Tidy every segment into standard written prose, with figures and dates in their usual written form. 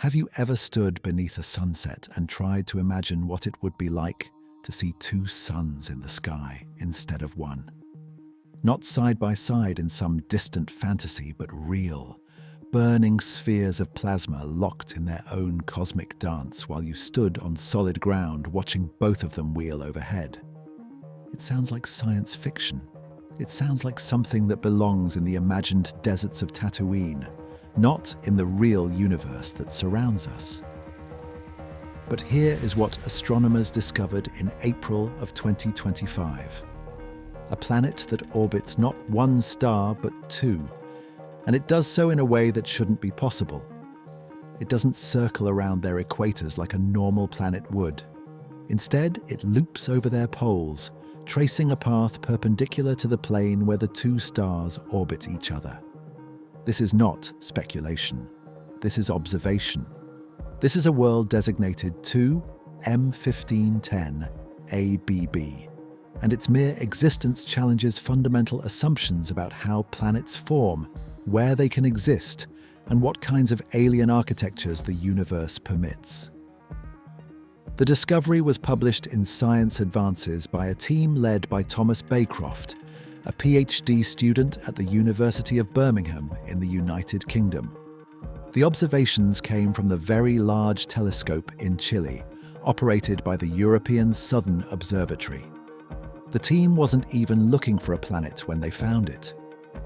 Have you ever stood beneath a sunset and tried to imagine what it would be like to see two suns in the sky instead of one? Not side by side in some distant fantasy, but real, burning spheres of plasma locked in their own cosmic dance while you stood on solid ground watching both of them wheel overhead. It sounds like science fiction. It sounds like something that belongs in the imagined deserts of Tatooine, not in the real universe that surrounds us. But here is what astronomers discovered in April of 2025. A planet that orbits not one star, but two. And it does so in a way that shouldn't be possible. It doesn't circle around their equators like a normal planet would. Instead, it loops over their poles, tracing a path perpendicular to the plane where the two stars orbit each other. This is not speculation. This is observation. This is a world designated 2M1510 ABB, and its mere existence challenges fundamental assumptions about how planets form, where they can exist, and what kinds of alien architectures the universe permits. The discovery was published in Science Advances by a team led by Thomas Baycroft, a PhD student at the University of Birmingham in the United Kingdom. The observations came from the Very Large Telescope in Chile, operated by the European Southern Observatory. The team wasn't even looking for a planet when they found it.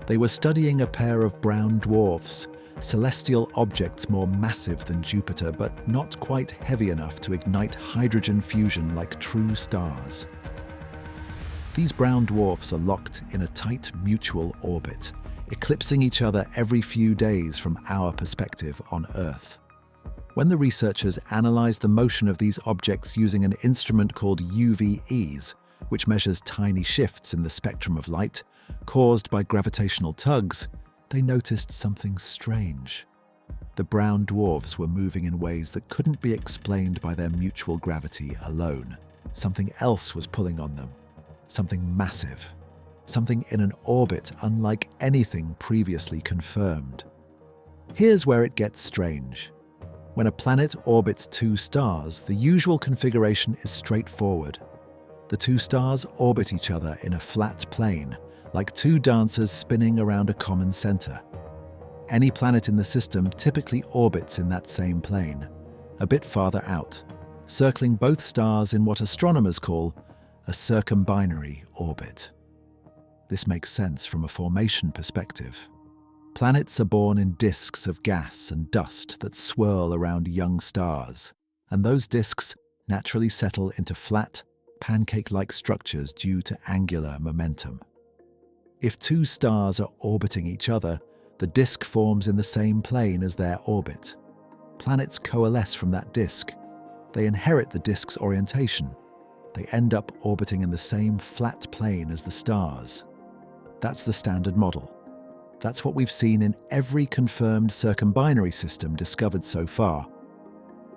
They were studying a pair of brown dwarfs, celestial objects more massive than Jupiter but not quite heavy enough to ignite hydrogen fusion like true stars. These brown dwarfs are locked in a tight mutual orbit, eclipsing each other every few days from our perspective on Earth. When the researchers analyzed the motion of these objects using an instrument called UVEs, which measures tiny shifts in the spectrum of light caused by gravitational tugs, they noticed something strange. The brown dwarfs were moving in ways that couldn't be explained by their mutual gravity alone. Something else was pulling on them. Something massive. Something in an orbit unlike anything previously confirmed. Here's where it gets strange. When a planet orbits two stars, the usual configuration is straightforward. The two stars orbit each other in a flat plane, like two dancers spinning around a common center. Any planet in the system typically orbits in that same plane, a bit farther out, circling both stars in what astronomers call a circumbinary orbit. This makes sense from a formation perspective. Planets are born in disks of gas and dust that swirl around young stars, and those disks naturally settle into flat, pancake-like structures due to angular momentum. If two stars are orbiting each other, the disk forms in the same plane as their orbit. Planets coalesce from that disk. They inherit the disk's orientation. They end up orbiting in the same flat plane as the stars. That's the standard model. That's what we've seen in every confirmed circumbinary system discovered so far.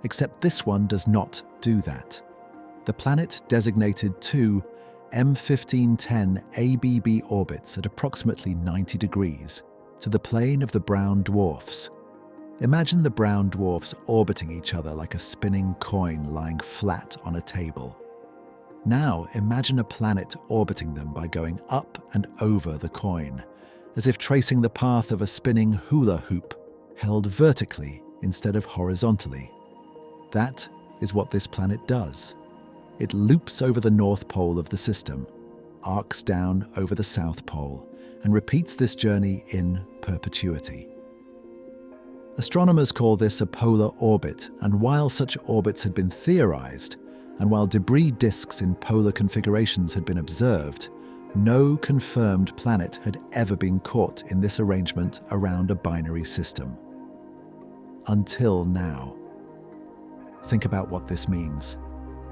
Except this one does not do that. The planet designated 2M1510 ABB orbits at approximately 90 degrees to the plane of the brown dwarfs. Imagine the brown dwarfs orbiting each other like a spinning coin lying flat on a table. Now imagine a planet orbiting them by going up and over the coin, as if tracing the path of a spinning hula hoop, held vertically instead of horizontally. That is what this planet does. It loops over the North Pole of the system, arcs down over the South Pole, and repeats this journey in perpetuity. Astronomers call this a polar orbit, and while such orbits had been theorized, and while debris disks in polar configurations had been observed, no confirmed planet had ever been caught in this arrangement around a binary system. Until now. Think about what this means.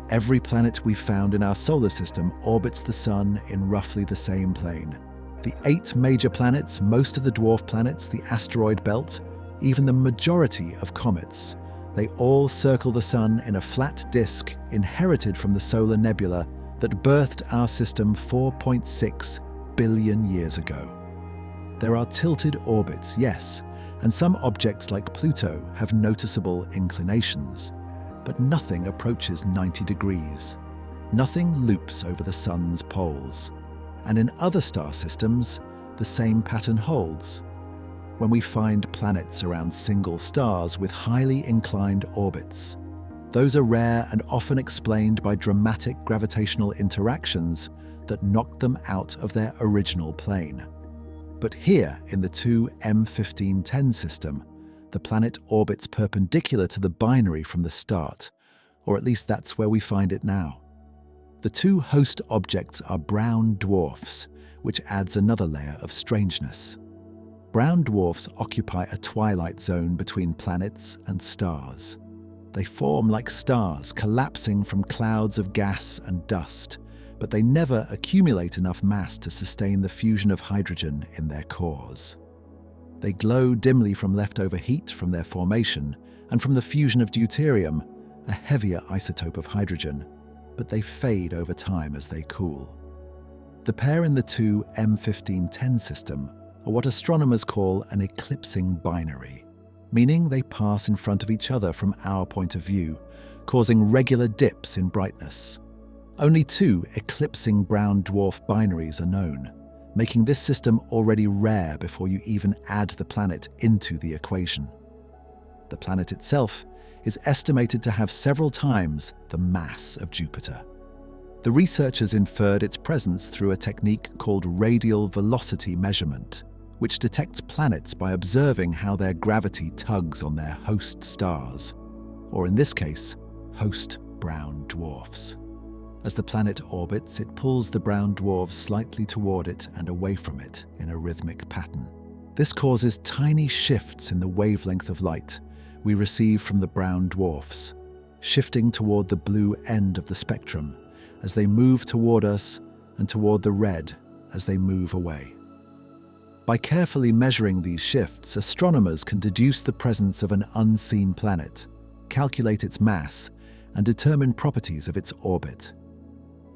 Every planet we've found in our solar system orbits the Sun in roughly the same plane. The 8 major planets, most of the dwarf planets, the asteroid belt, even the majority of comets, they all circle the Sun in a flat disk inherited from the solar nebula that birthed our system 4.6 billion years ago. There are tilted orbits, yes, and some objects like Pluto have noticeable inclinations, but nothing approaches 90 degrees. Nothing loops over the sun's poles. And in other star systems, the same pattern holds. When we find planets around single stars with highly inclined orbits, those are rare and often explained by dramatic gravitational interactions that knocked them out of their original plane. But here, in the 2M1510 system, the planet orbits perpendicular to the binary from the start, or at least that's where we find it now. The two host objects are brown dwarfs, which adds another layer of strangeness. Brown dwarfs occupy a twilight zone between planets and stars. They form like stars, collapsing from clouds of gas and dust, but they never accumulate enough mass to sustain the fusion of hydrogen in their cores. They glow dimly from leftover heat from their formation and from the fusion of deuterium, a heavier isotope of hydrogen, but they fade over time as they cool. The pair in the 2M1510 system are what astronomers call an eclipsing binary, meaning they pass in front of each other from our point of view, causing regular dips in brightness. Only two eclipsing brown dwarf binaries are known, making this system already rare before you even add the planet into the equation. The planet itself is estimated to have several times the mass of Jupiter. The researchers inferred its presence through a technique called radial velocity measurement, which detects planets by observing how their gravity tugs on their host stars, or in this case, host brown dwarfs. As the planet orbits, it pulls the brown dwarfs slightly toward it and away from it in a rhythmic pattern. This causes tiny shifts in the wavelength of light we receive from the brown dwarfs, shifting toward the blue end of the spectrum as they move toward us and toward the red as they move away. By carefully measuring these shifts, astronomers can deduce the presence of an unseen planet, calculate its mass, and determine properties of its orbit.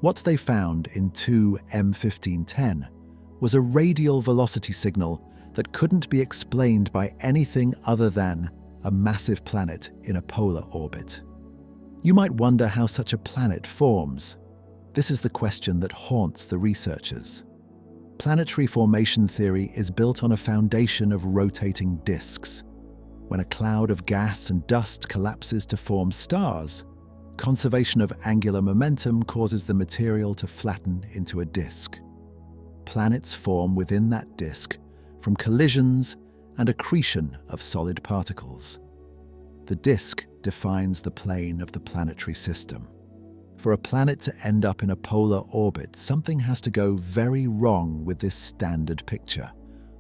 What they found in 2M1510 was a radial velocity signal that couldn't be explained by anything other than a massive planet in a polar orbit. You might wonder how such a planet forms. This is the question that haunts the researchers. Planetary formation theory is built on a foundation of rotating disks. When a cloud of gas and dust collapses to form stars, conservation of angular momentum causes the material to flatten into a disk. Planets form within that disk from collisions and accretion of solid particles. The disk defines the plane of the planetary system. For a planet to end up in a polar orbit, something has to go very wrong with this standard picture,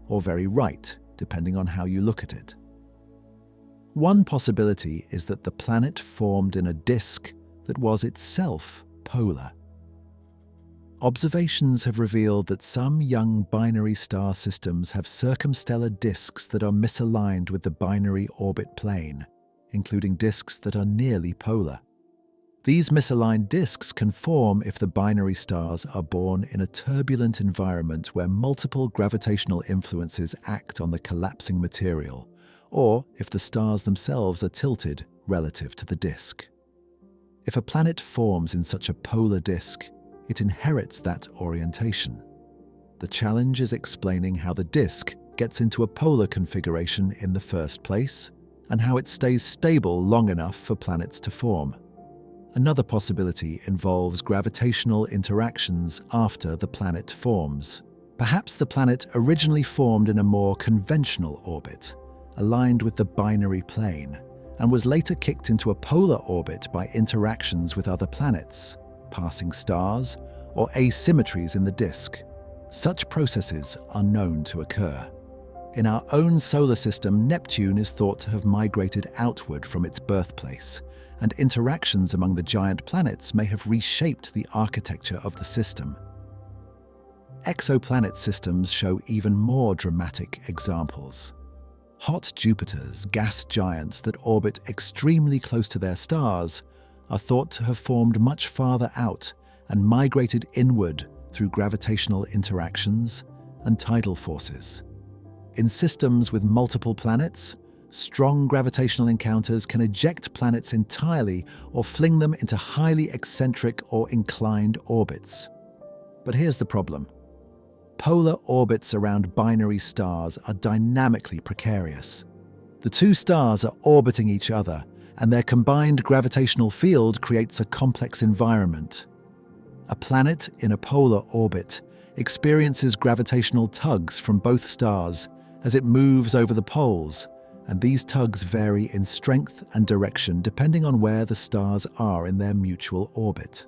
or very right, depending on how you look at it. One possibility is that the planet formed in a disk that was itself polar. Observations have revealed that some young binary star systems have circumstellar disks that are misaligned with the binary orbit plane, including disks that are nearly polar. These misaligned disks can form if the binary stars are born in a turbulent environment where multiple gravitational influences act on the collapsing material, or if the stars themselves are tilted relative to the disk. If a planet forms in such a polar disk, it inherits that orientation. The challenge is explaining how the disk gets into a polar configuration in the first place, and how it stays stable long enough for planets to form. Another possibility involves gravitational interactions after the planet forms. Perhaps the planet originally formed in a more conventional orbit, aligned with the binary plane, and was later kicked into a polar orbit by interactions with other planets, passing stars, or asymmetries in the disk. Such processes are known to occur. In our own solar system, Neptune is thought to have migrated outward from its birthplace, and interactions among the giant planets may have reshaped the architecture of the system. Exoplanet systems show even more dramatic examples. Hot Jupiters, gas giants that orbit extremely close to their stars, are thought to have formed much farther out and migrated inward through gravitational interactions and tidal forces. In systems with multiple planets, strong gravitational encounters can eject planets entirely or fling them into highly eccentric or inclined orbits. But here's the problem. Polar orbits around binary stars are dynamically precarious. The two stars are orbiting each other, and their combined gravitational field creates a complex environment. A planet in a polar orbit experiences gravitational tugs from both stars as it moves over the poles, and these tugs vary in strength and direction depending on where the stars are in their mutual orbit.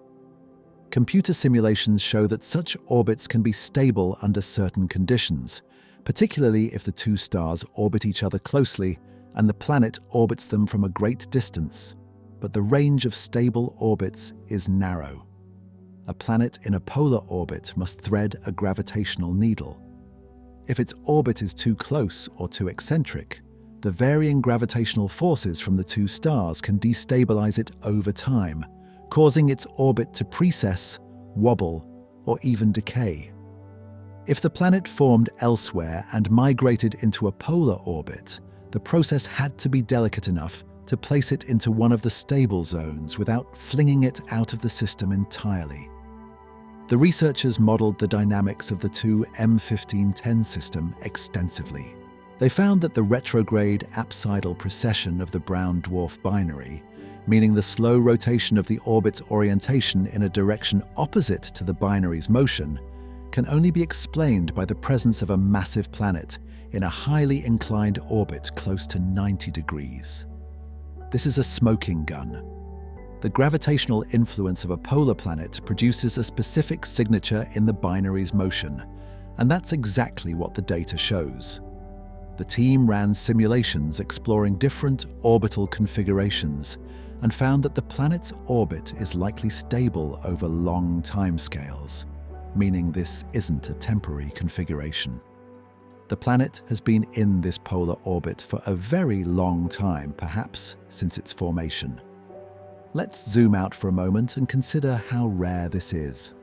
Computer simulations show that such orbits can be stable under certain conditions, particularly if the two stars orbit each other closely and the planet orbits them from a great distance. But the range of stable orbits is narrow. A planet in a polar orbit must thread a gravitational needle. If its orbit is too close or too eccentric, the varying gravitational forces from the two stars can destabilize it over time, causing its orbit to precess, wobble, or even decay. If the planet formed elsewhere and migrated into a polar orbit, the process had to be delicate enough to place it into one of the stable zones without flinging it out of the system entirely. The researchers modeled the dynamics of the two M1510 system extensively. They found that the retrograde apsidal precession of the brown dwarf binary, meaning the slow rotation of the orbit's orientation in a direction opposite to the binary's motion, can only be explained by the presence of a massive planet in a highly inclined orbit close to 90 degrees. This is a smoking gun. The gravitational influence of a polar planet produces a specific signature in the binary's motion, and that's exactly what the data shows. The team ran simulations exploring different orbital configurations and found that the planet's orbit is likely stable over long timescales, meaning this isn't a temporary configuration. The planet has been in this polar orbit for a very long time, perhaps since its formation. Let's zoom out for a moment and consider how rare this is.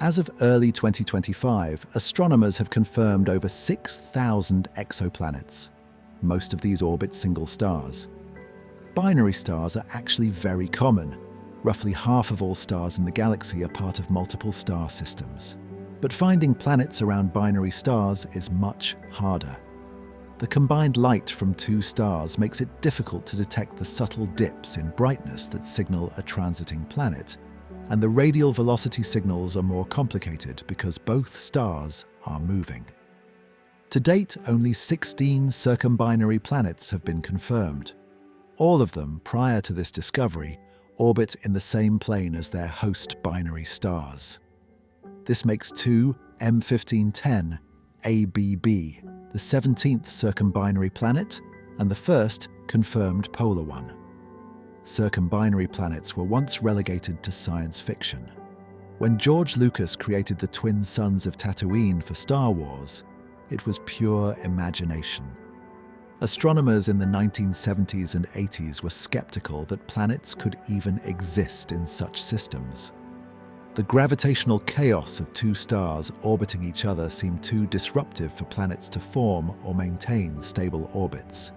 As of early 2025, astronomers have confirmed over 6,000 exoplanets. Most of these orbit single stars. Binary stars are actually very common. Roughly half of all stars in the galaxy are part of multiple star systems. But finding planets around binary stars is much harder. The combined light from two stars makes it difficult to detect the subtle dips in brightness that signal a transiting planet, and the radial velocity signals are more complicated because both stars are moving. To date, only 16 circumbinary planets have been confirmed. All of them, prior to this discovery, orbit in the same plane as their host binary stars. This makes two M1510 ABB the 17th circumbinary planet and the first confirmed polar one. Circumbinary planets were once relegated to science fiction. When George Lucas created the twin suns of Tatooine for Star Wars, it was pure imagination. Astronomers in the 1970s and 80s were skeptical that planets could even exist in such systems. The gravitational chaos of two stars orbiting each other seemed too disruptive for planets to form or maintain stable orbits.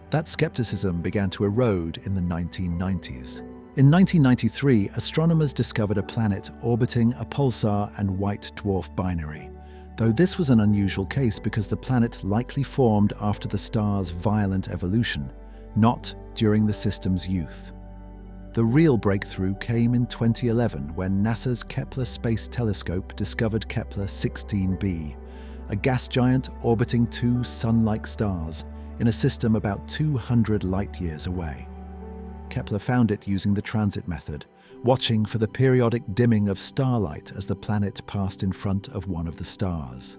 That skepticism began to erode in the 1990s. In 1993, astronomers discovered a planet orbiting a pulsar and white dwarf binary, though this was an unusual case because the planet likely formed after the star's violent evolution, not during the system's youth. The real breakthrough came in 2011 when NASA's Kepler Space Telescope discovered Kepler-16b, a gas giant orbiting two sun-like stars in a system about 200 light-years away. Kepler found it using the transit method, watching for the periodic dimming of starlight as the planet passed in front of one of the stars.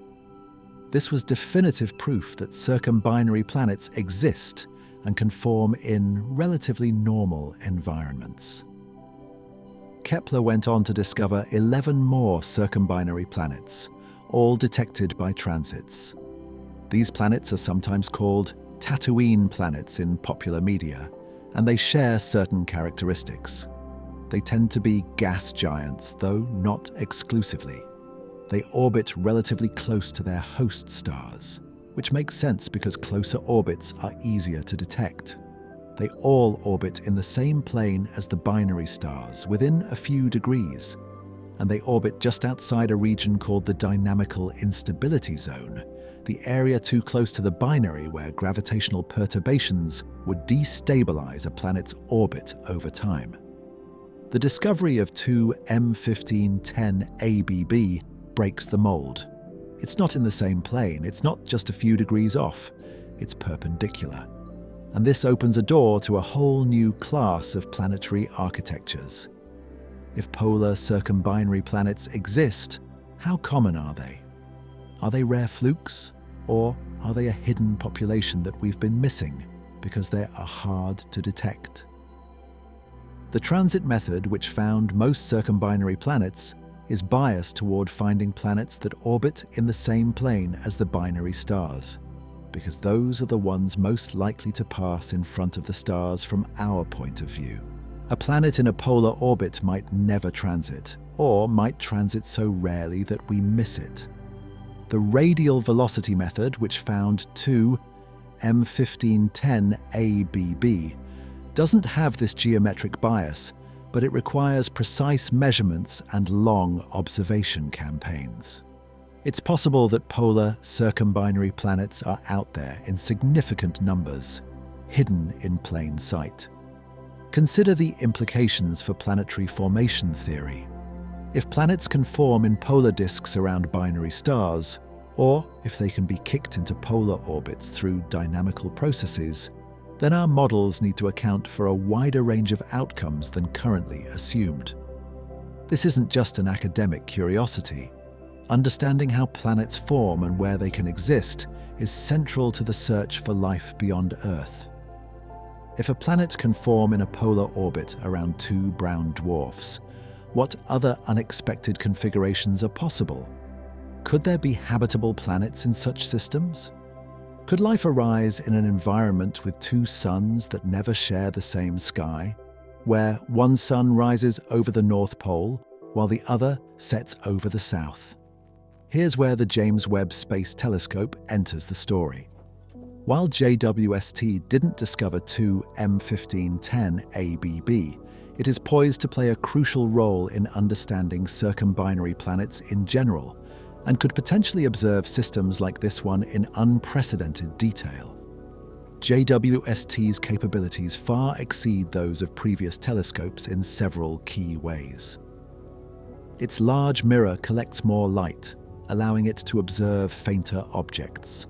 This was definitive proof that circumbinary planets exist and can form in relatively normal environments. Kepler went on to discover 11 more circumbinary planets, all detected by transits. These planets are sometimes called Tatooine planets in popular media, and they share certain characteristics. They tend to be gas giants, though not exclusively. They orbit relatively close to their host stars, which makes sense because closer orbits are easier to detect. They all orbit in the same plane as the binary stars, within a few degrees, and they orbit just outside a region called the dynamical instability zone, the area too close to the binary where gravitational perturbations would destabilize a planet's orbit over time. The discovery of 2 M1510 ABB breaks the mold. It's not in the same plane, it's not just a few degrees off, it's perpendicular. And this opens a door to a whole new class of planetary architectures. If polar circumbinary planets exist, how common are they? Are they rare flukes, or are they a hidden population that we've been missing because they are hard to detect? The transit method, which found most circumbinary planets, is biased toward finding planets that orbit in the same plane as the binary stars, because those are the ones most likely to pass in front of the stars from our point of view. A planet in a polar orbit might never transit, or might transit so rarely that we miss it. The radial velocity method, which found 2 M1510 ABB, doesn't have this geometric bias, but it requires precise measurements and long observation campaigns. It's possible that polar circumbinary planets are out there in significant numbers, hidden in plain sight. Consider the implications for planetary formation theory. If planets can form in polar disks around binary stars, or if they can be kicked into polar orbits through dynamical processes, then our models need to account for a wider range of outcomes than currently assumed. This isn't just an academic curiosity. Understanding how planets form and where they can exist is central to the search for life beyond Earth. If a planet can form in a polar orbit around 2 brown dwarfs, what other unexpected configurations are possible? Could there be habitable planets in such systems? Could life arise in an environment with 2 suns that never share the same sky, where one sun rises over the North Pole while the other sets over the South? Here's where the James Webb Space Telescope enters the story. While JWST didn't discover 2 M1510 ABB, it is poised to play a crucial role in understanding circumbinary planets in general, and could potentially observe systems like this one in unprecedented detail. JWST's capabilities far exceed those of previous telescopes in several key ways. Its large mirror collects more light, allowing it to observe fainter objects.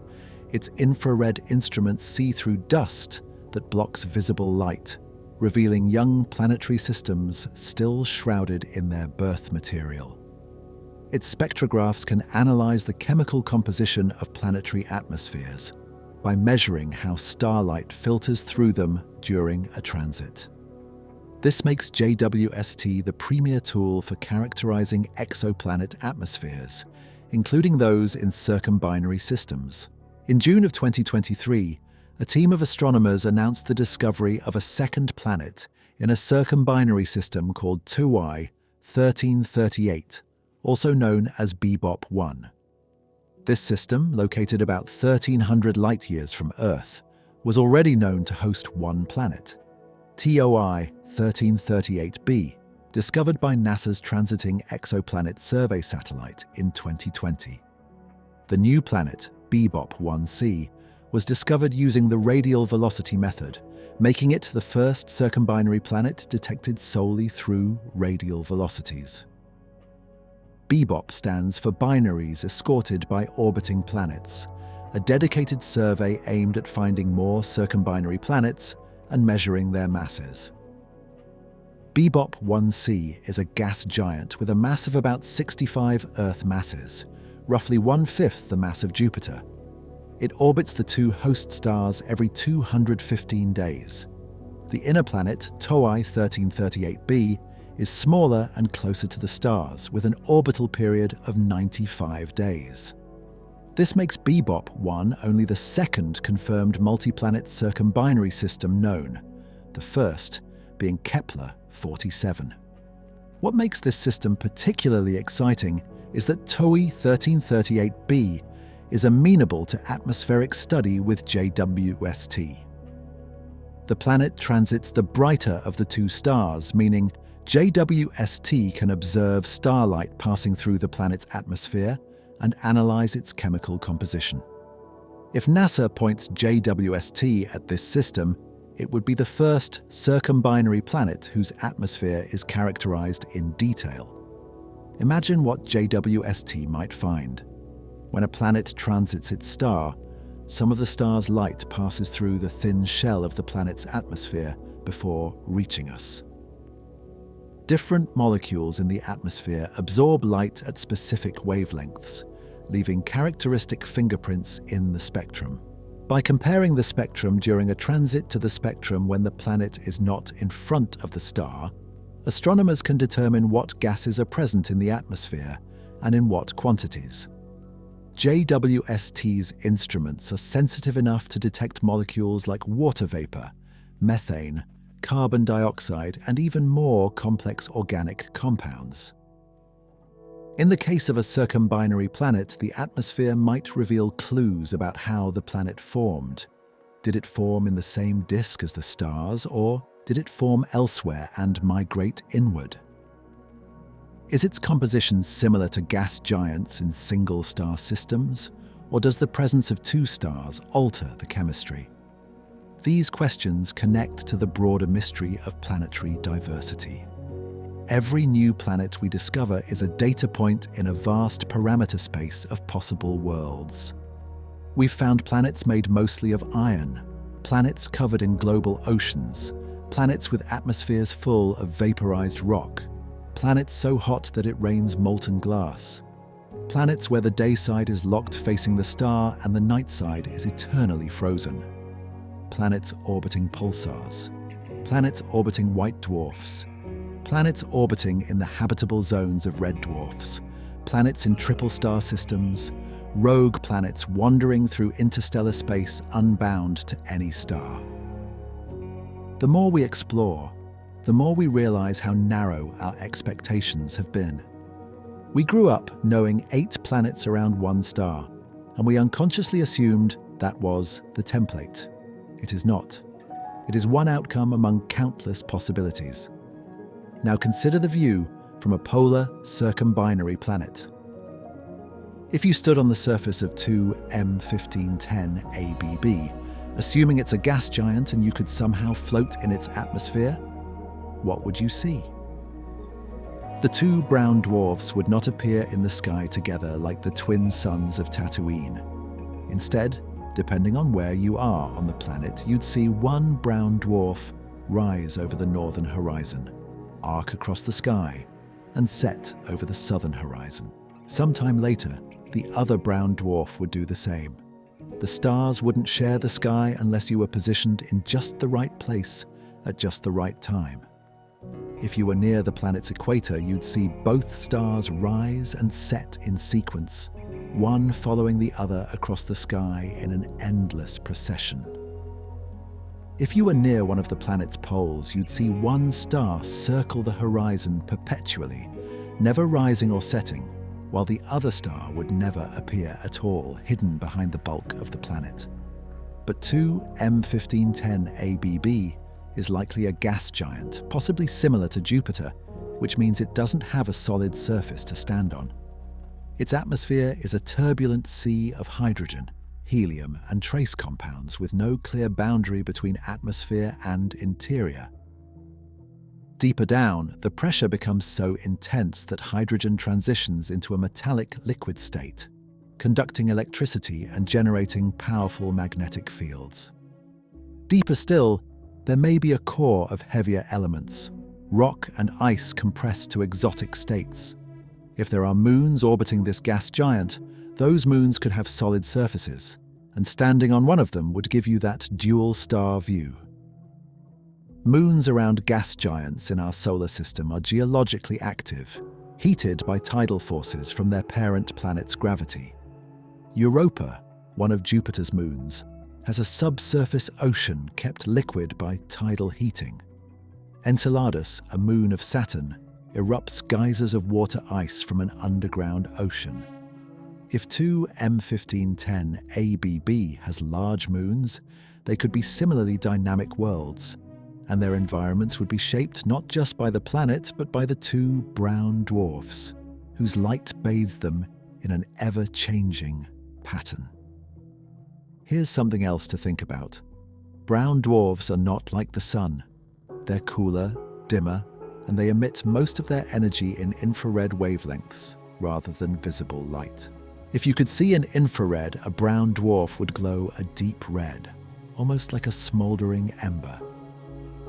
Its infrared instruments see through dust that blocks visible light, revealing young planetary systems still shrouded in their birth material. Its spectrographs can analyze the chemical composition of planetary atmospheres by measuring how starlight filters through them during a transit. This makes JWST the premier tool for characterizing exoplanet atmospheres, including those in circumbinary systems. In June of 2023, a team of astronomers announced the discovery of a second planet in a circumbinary system called Tightrope 1338, also known as Bebop 1. This system, located about 1,300 light-years from Earth, was already known to host one planet, TOI 1338b, discovered by NASA's Transiting Exoplanet Survey satellite in 2020. The new planet, Bebop 1c, was discovered using the radial velocity method, making it the first circumbinary planet detected solely through radial velocities. Bebop stands for Binaries Escorted by Orbiting Planets, a dedicated survey aimed at finding more circumbinary planets and measuring their masses. Bebop 1c is a gas giant with a mass of about 65 Earth masses, roughly 1/5 the mass of Jupiter. It orbits the 2 host stars every 215 days. The inner planet, TOI 1338b, is smaller and closer to the stars, with an orbital period of 95 days. This makes Bebop 1 only the second confirmed multi-planet circumbinary system known, the first being Kepler 47. What makes this system particularly exciting is that TOI 1338b is amenable to atmospheric study with JWST. The planet transits the brighter of the two stars, meaning JWST can observe starlight passing through the planet's atmosphere and analyze its chemical composition. If NASA points JWST at this system, it would be the first circumbinary planet whose atmosphere is characterized in detail. Imagine what JWST might find. When a planet transits its star, some of the star's light passes through the thin shell of the planet's atmosphere before reaching us. Different molecules in the atmosphere absorb light at specific wavelengths, leaving characteristic fingerprints in the spectrum. By comparing the spectrum during a transit to the spectrum when the planet is not in front of the star, astronomers can determine what gases are present in the atmosphere and in what quantities. JWST's instruments are sensitive enough to detect molecules like water vapor, methane, carbon dioxide, and even more complex organic compounds. In the case of a circumbinary planet, the atmosphere might reveal clues about how the planet formed. Did it form in the same disk as the stars, or did it form elsewhere and migrate inward? Is its composition similar to gas giants in single-star systems, or does the presence of two stars alter the chemistry? These questions connect to the broader mystery of planetary diversity. Every new planet we discover is a data point in a vast parameter space of possible worlds. We've found planets made mostly of iron, planets covered in global oceans, planets with atmospheres full of vaporized rock, planets so hot that it rains molten glass, planets where the day side is locked facing the star and the night side is eternally frozen, planets orbiting pulsars, planets orbiting white dwarfs, planets orbiting in the habitable zones of red dwarfs, planets in triple star systems, rogue planets wandering through interstellar space unbound to any star. The more we explore, the more we realize how narrow our expectations have been. We grew up knowing 8 planets around one star, and we unconsciously assumed that was the template. It is not. It is one outcome among countless possibilities. Now consider the view from a polar circumbinary planet. If you stood on the surface of 2M1510 ABB, assuming it's a gas giant and you could somehow float in its atmosphere, what would you see? The 2 brown dwarfs would not appear in the sky together like the twin suns of Tatooine. Instead, depending on where you are on the planet, you'd see one brown dwarf rise over the northern horizon, arc across the sky, and set over the southern horizon. Sometime later, the other brown dwarf would do the same. The stars wouldn't share the sky unless you were positioned in just the right place at just the right time. If you were near the planet's equator, you'd see both stars rise and set in sequence, one following the other across the sky in an endless procession. If you were near one of the planet's poles, you'd see one star circle the horizon perpetually, never rising or setting, while the other star would never appear at all, hidden behind the bulk of the planet. But 2M1510 ABB is likely a gas giant, possibly similar to Jupiter, which means it doesn't have a solid surface to stand on. Its atmosphere is a turbulent sea of hydrogen, helium, and trace compounds with no clear boundary between atmosphere and interior. Deeper down, the pressure becomes so intense that hydrogen transitions into a metallic liquid state, conducting electricity and generating powerful magnetic fields. Deeper still, there may be a core of heavier elements, rock and ice compressed to exotic states. If there are moons orbiting this gas giant, those moons could have solid surfaces, and standing on one of them would give you that dual star view. Moons around gas giants in our solar system are geologically active, heated by tidal forces from their parent planet's gravity. Europa, one of Jupiter's moons, has a subsurface ocean kept liquid by tidal heating. Enceladus, a moon of Saturn, erupts geysers of water ice from an underground ocean. If 2M1510 ABB has large moons, they could be similarly dynamic worlds, and their environments would be shaped not just by the planet but by the two brown dwarfs, whose light bathes them in an ever-changing pattern. Here's something else to think about. Brown dwarfs are not like the Sun. They're cooler, dimmer, and they emit most of their energy in infrared wavelengths rather than visible light. If you could see in infrared, a brown dwarf would glow a deep red, almost like a smoldering ember.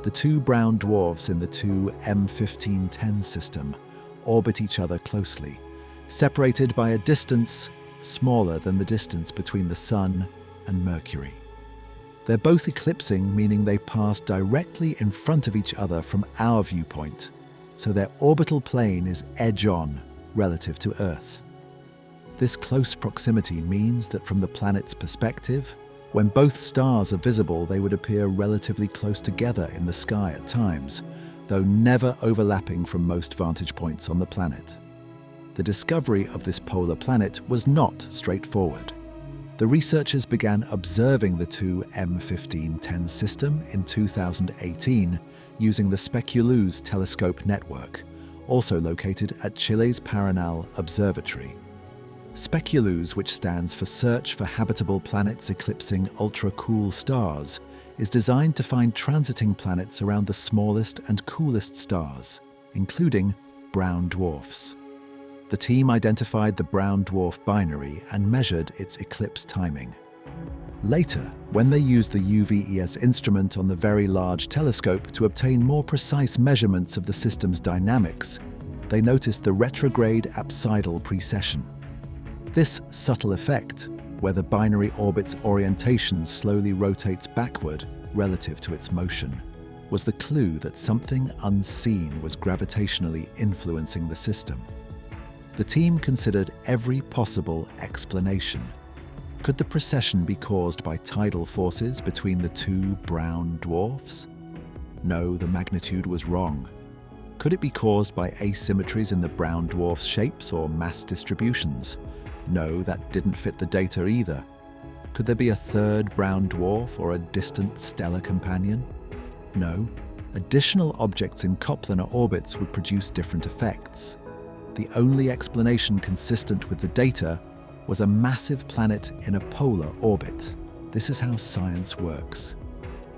The two brown dwarfs in the 2M1510 system orbit each other closely, separated by a distance smaller than the distance between the Sun and Mercury. They're both eclipsing, meaning they pass directly in front of each other from our viewpoint, so their orbital plane is edge-on relative to Earth. This close proximity means that from the planet's perspective, when both stars are visible, they would appear relatively close together in the sky at times, though never overlapping from most vantage points on the planet. The discovery of this polar planet was not straightforward. The researchers began observing the 2M1510 system in 2018 using the Speculoos telescope network, also located at Chile's Paranal Observatory. Speculoos, which stands for Search for Habitable Planets Eclipsing Ultra-Cool Stars, is designed to find transiting planets around the smallest and coolest stars, including brown dwarfs. The team identified the brown dwarf binary and measured its eclipse timing. Later, when they used the UVES instrument on the Very Large Telescope to obtain more precise measurements of the system's dynamics, they noticed the retrograde apsidal precession. This subtle effect, where the binary orbit's orientation slowly rotates backward relative to its motion, was the clue that something unseen was gravitationally influencing the system. The team considered every possible explanation. Could the precession be caused by tidal forces between the two brown dwarfs? No, the magnitude was wrong. Could it be caused by asymmetries in the brown dwarf's shapes or mass distributions? No, that didn't fit the data either. Could there be a third brown dwarf or a distant stellar companion? No. Additional objects in coplanar orbits would produce different effects. The only explanation consistent with the data was a massive planet in a polar orbit. This is how science works.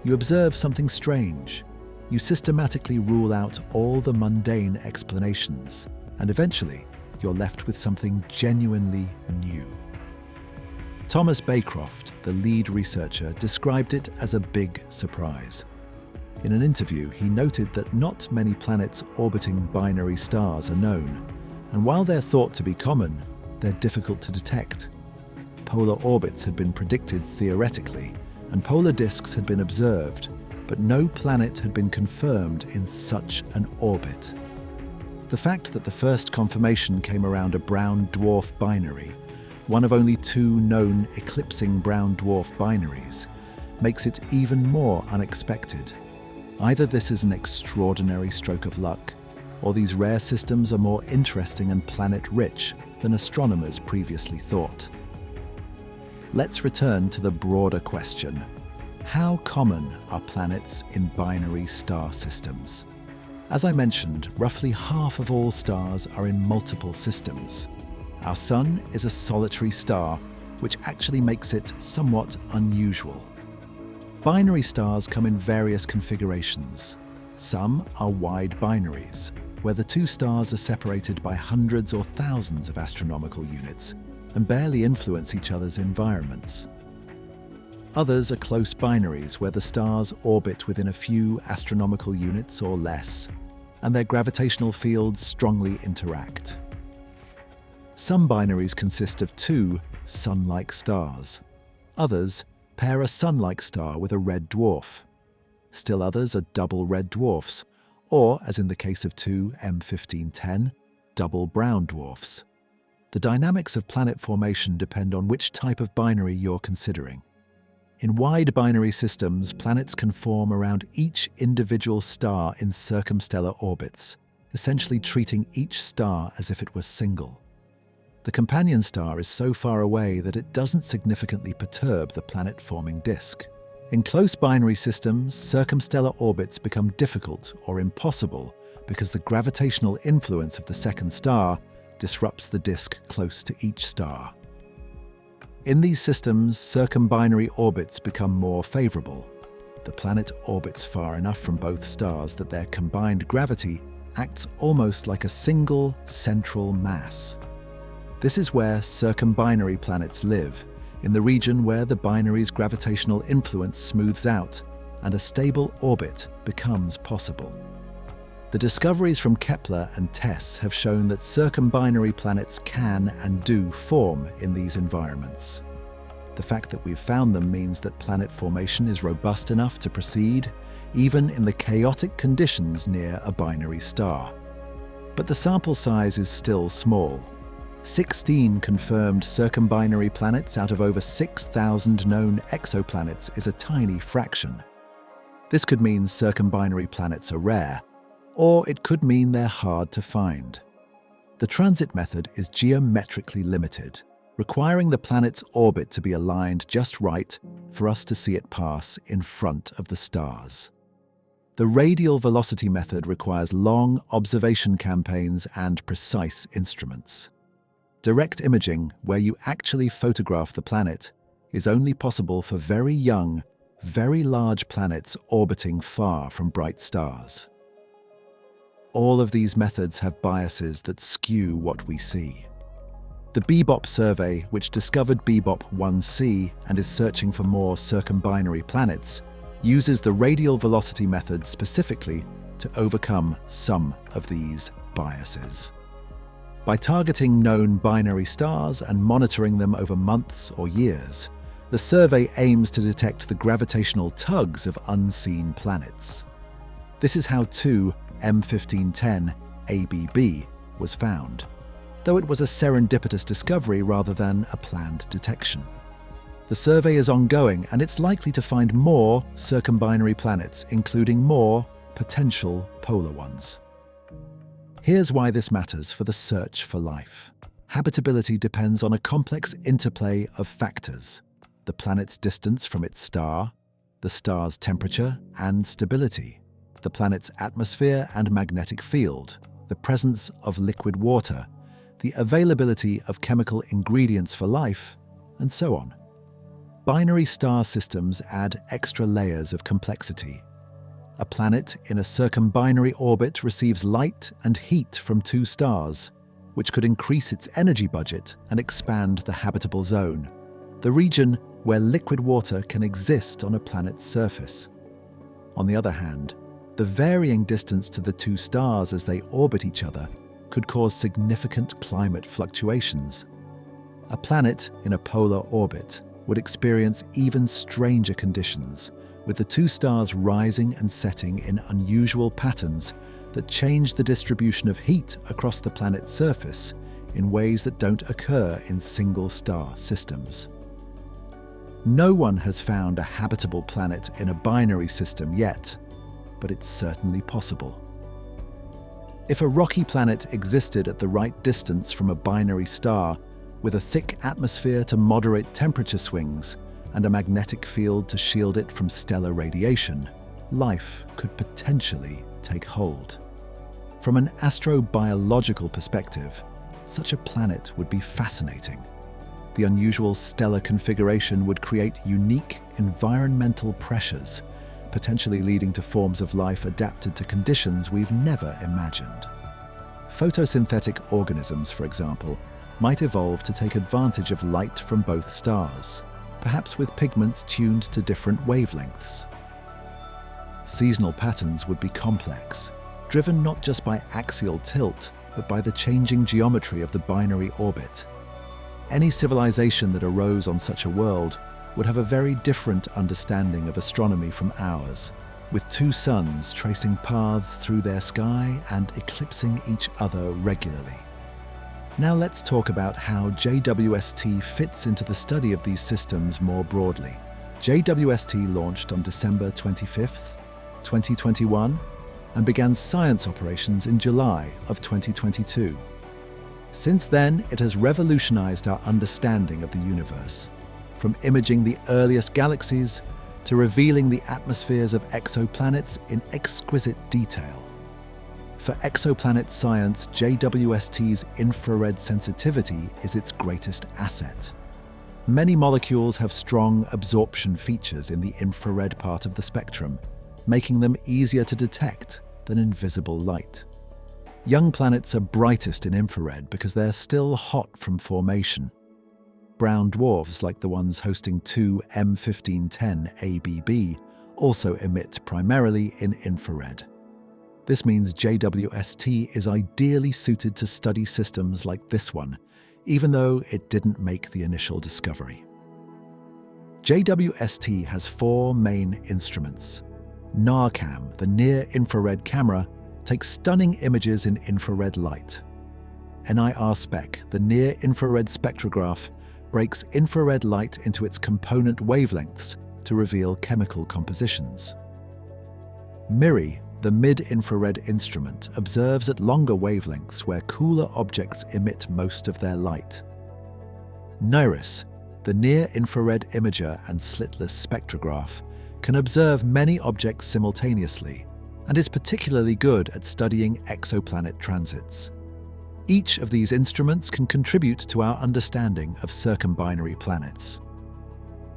You observe something strange. You systematically rule out all the mundane explanations, and eventually you're left with something genuinely new. Thomas Baycroft, the lead researcher, described it as a big surprise. In an interview, he noted that not many planets orbiting binary stars are known, and while they're thought to be common, they're difficult to detect. Polar orbits had been predicted theoretically, and polar disks had been observed, but no planet had been confirmed in such an orbit. The fact that the first confirmation came around a brown dwarf binary, one of only two known eclipsing brown dwarf binaries, makes it even more unexpected. Either this is an extraordinary stroke of luck, or these rare systems are more interesting and planet-rich than astronomers previously thought. Let's return to the broader question. How common are planets in binary star systems? As I mentioned, roughly half of all stars are in multiple systems. Our Sun is a solitary star, which actually makes it somewhat unusual. Binary stars come in various configurations. Some are wide binaries, where the two stars are separated by hundreds or thousands of astronomical units and barely influence each other's environments. Others are close binaries, where the stars orbit within a few astronomical units or less, and their gravitational fields strongly interact. Some binaries consist of two Sun-like stars. Others pair a Sun-like star with a red dwarf. Still others are double red dwarfs, or, as in the case of 2M1510, double brown dwarfs. The dynamics of planet formation depend on which type of binary you're considering. In wide binary systems, planets can form around each individual star in circumstellar orbits, essentially treating each star as if it were single. The companion star is so far away that it doesn't significantly perturb the planet-forming disk. In close binary systems, circumstellar orbits become difficult or impossible because the gravitational influence of the second star disrupts the disk close to each star. In these systems, circumbinary orbits become more favorable. The planet orbits far enough from both stars that their combined gravity acts almost like a single central mass. This is where circumbinary planets live, in the region where the binary's gravitational influence smooths out and a stable orbit becomes possible. The discoveries from Kepler and TESS have shown that circumbinary planets can and do form in these environments. The fact that we've found them means that planet formation is robust enough to proceed, even in the chaotic conditions near a binary star. But the sample size is still small. 16 confirmed circumbinary planets out of over 6,000 known exoplanets is a tiny fraction. This could mean circumbinary planets are rare, or it could mean they're hard to find. The transit method is geometrically limited, requiring the planet's orbit to be aligned just right for us to see it pass in front of the stars. The radial velocity method requires long observation campaigns and precise instruments. Direct imaging, where you actually photograph the planet, is only possible for very young, very large planets orbiting far from bright stars. All of these methods have biases that skew what we see. The Bebop survey, which discovered Bebop 1c and is searching for more circumbinary planets, uses the radial velocity method specifically to overcome some of these biases. By targeting known binary stars and monitoring them over months or years, the survey aims to detect the gravitational tugs of unseen planets. This is how 2 M1510 ABB was found, though it was a serendipitous discovery rather than a planned detection. The survey is ongoing, and it's likely to find more circumbinary planets, including more potential polar ones. Here's why this matters for the search for life. Habitability depends on a complex interplay of factors: the planet's distance from its star, the star's temperature and stability, the planet's atmosphere and magnetic field, the presence of liquid water, the availability of chemical ingredients for life, and so on. Binary star systems add extra layers of complexity. A planet in a circumbinary orbit receives light and heat from 2 stars, which could increase its energy budget and expand the habitable zone, the region where liquid water can exist on a planet's surface. On the other hand, the varying distance to the 2 stars as they orbit each other could cause significant climate fluctuations. A planet in a polar orbit would experience even stranger conditions, with the 2 stars rising and setting in unusual patterns that change the distribution of heat across the planet's surface in ways that don't occur in single-star systems. No one has found a habitable planet in a binary system yet, but it's certainly possible. If a rocky planet existed at the right distance from a binary star, with a thick atmosphere to moderate temperature swings and a magnetic field to shield it from stellar radiation, life could potentially take hold. From an astrobiological perspective, such a planet would be fascinating. The unusual stellar configuration would create unique environmental pressures, potentially leading to forms of life adapted to conditions we've never imagined. Photosynthetic organisms, for example, might evolve to take advantage of light from both stars, perhaps with pigments tuned to different wavelengths. Seasonal patterns would be complex, driven not just by axial tilt, but by the changing geometry of the binary orbit. Any civilization that arose on such a world would have a very different understanding of astronomy from ours, with 2 suns tracing paths through their sky and eclipsing each other regularly. Now let's talk about how JWST fits into the study of these systems more broadly. JWST launched on December 25, 2021, and began science operations in July of 2022. Since then, it has revolutionized our understanding of the universe, from imaging the earliest galaxies to revealing the atmospheres of exoplanets in exquisite detail. For exoplanet science, JWST's infrared sensitivity is its greatest asset. Many molecules have strong absorption features in the infrared part of the spectrum, making them easier to detect than in visible light. Young planets are brightest in infrared because they're still hot from formation. Brown dwarfs, like the ones hosting two M1510 ABB, also emit primarily in infrared. This means JWST is ideally suited to study systems like this one, even though it didn't make the initial discovery. JWST has four main instruments. NARCam, the near-infrared camera, takes stunning images in infrared light. NIR-SPEC, the near-infrared spectrograph, breaks infrared light into its component wavelengths to reveal chemical compositions. MIRI, the mid-infrared instrument, observes at longer wavelengths where cooler objects emit most of their light. NIRIS, the near-infrared imager and slitless spectrograph, can observe many objects simultaneously and is particularly good at studying exoplanet transits. Each of these instruments can contribute to our understanding of circumbinary planets.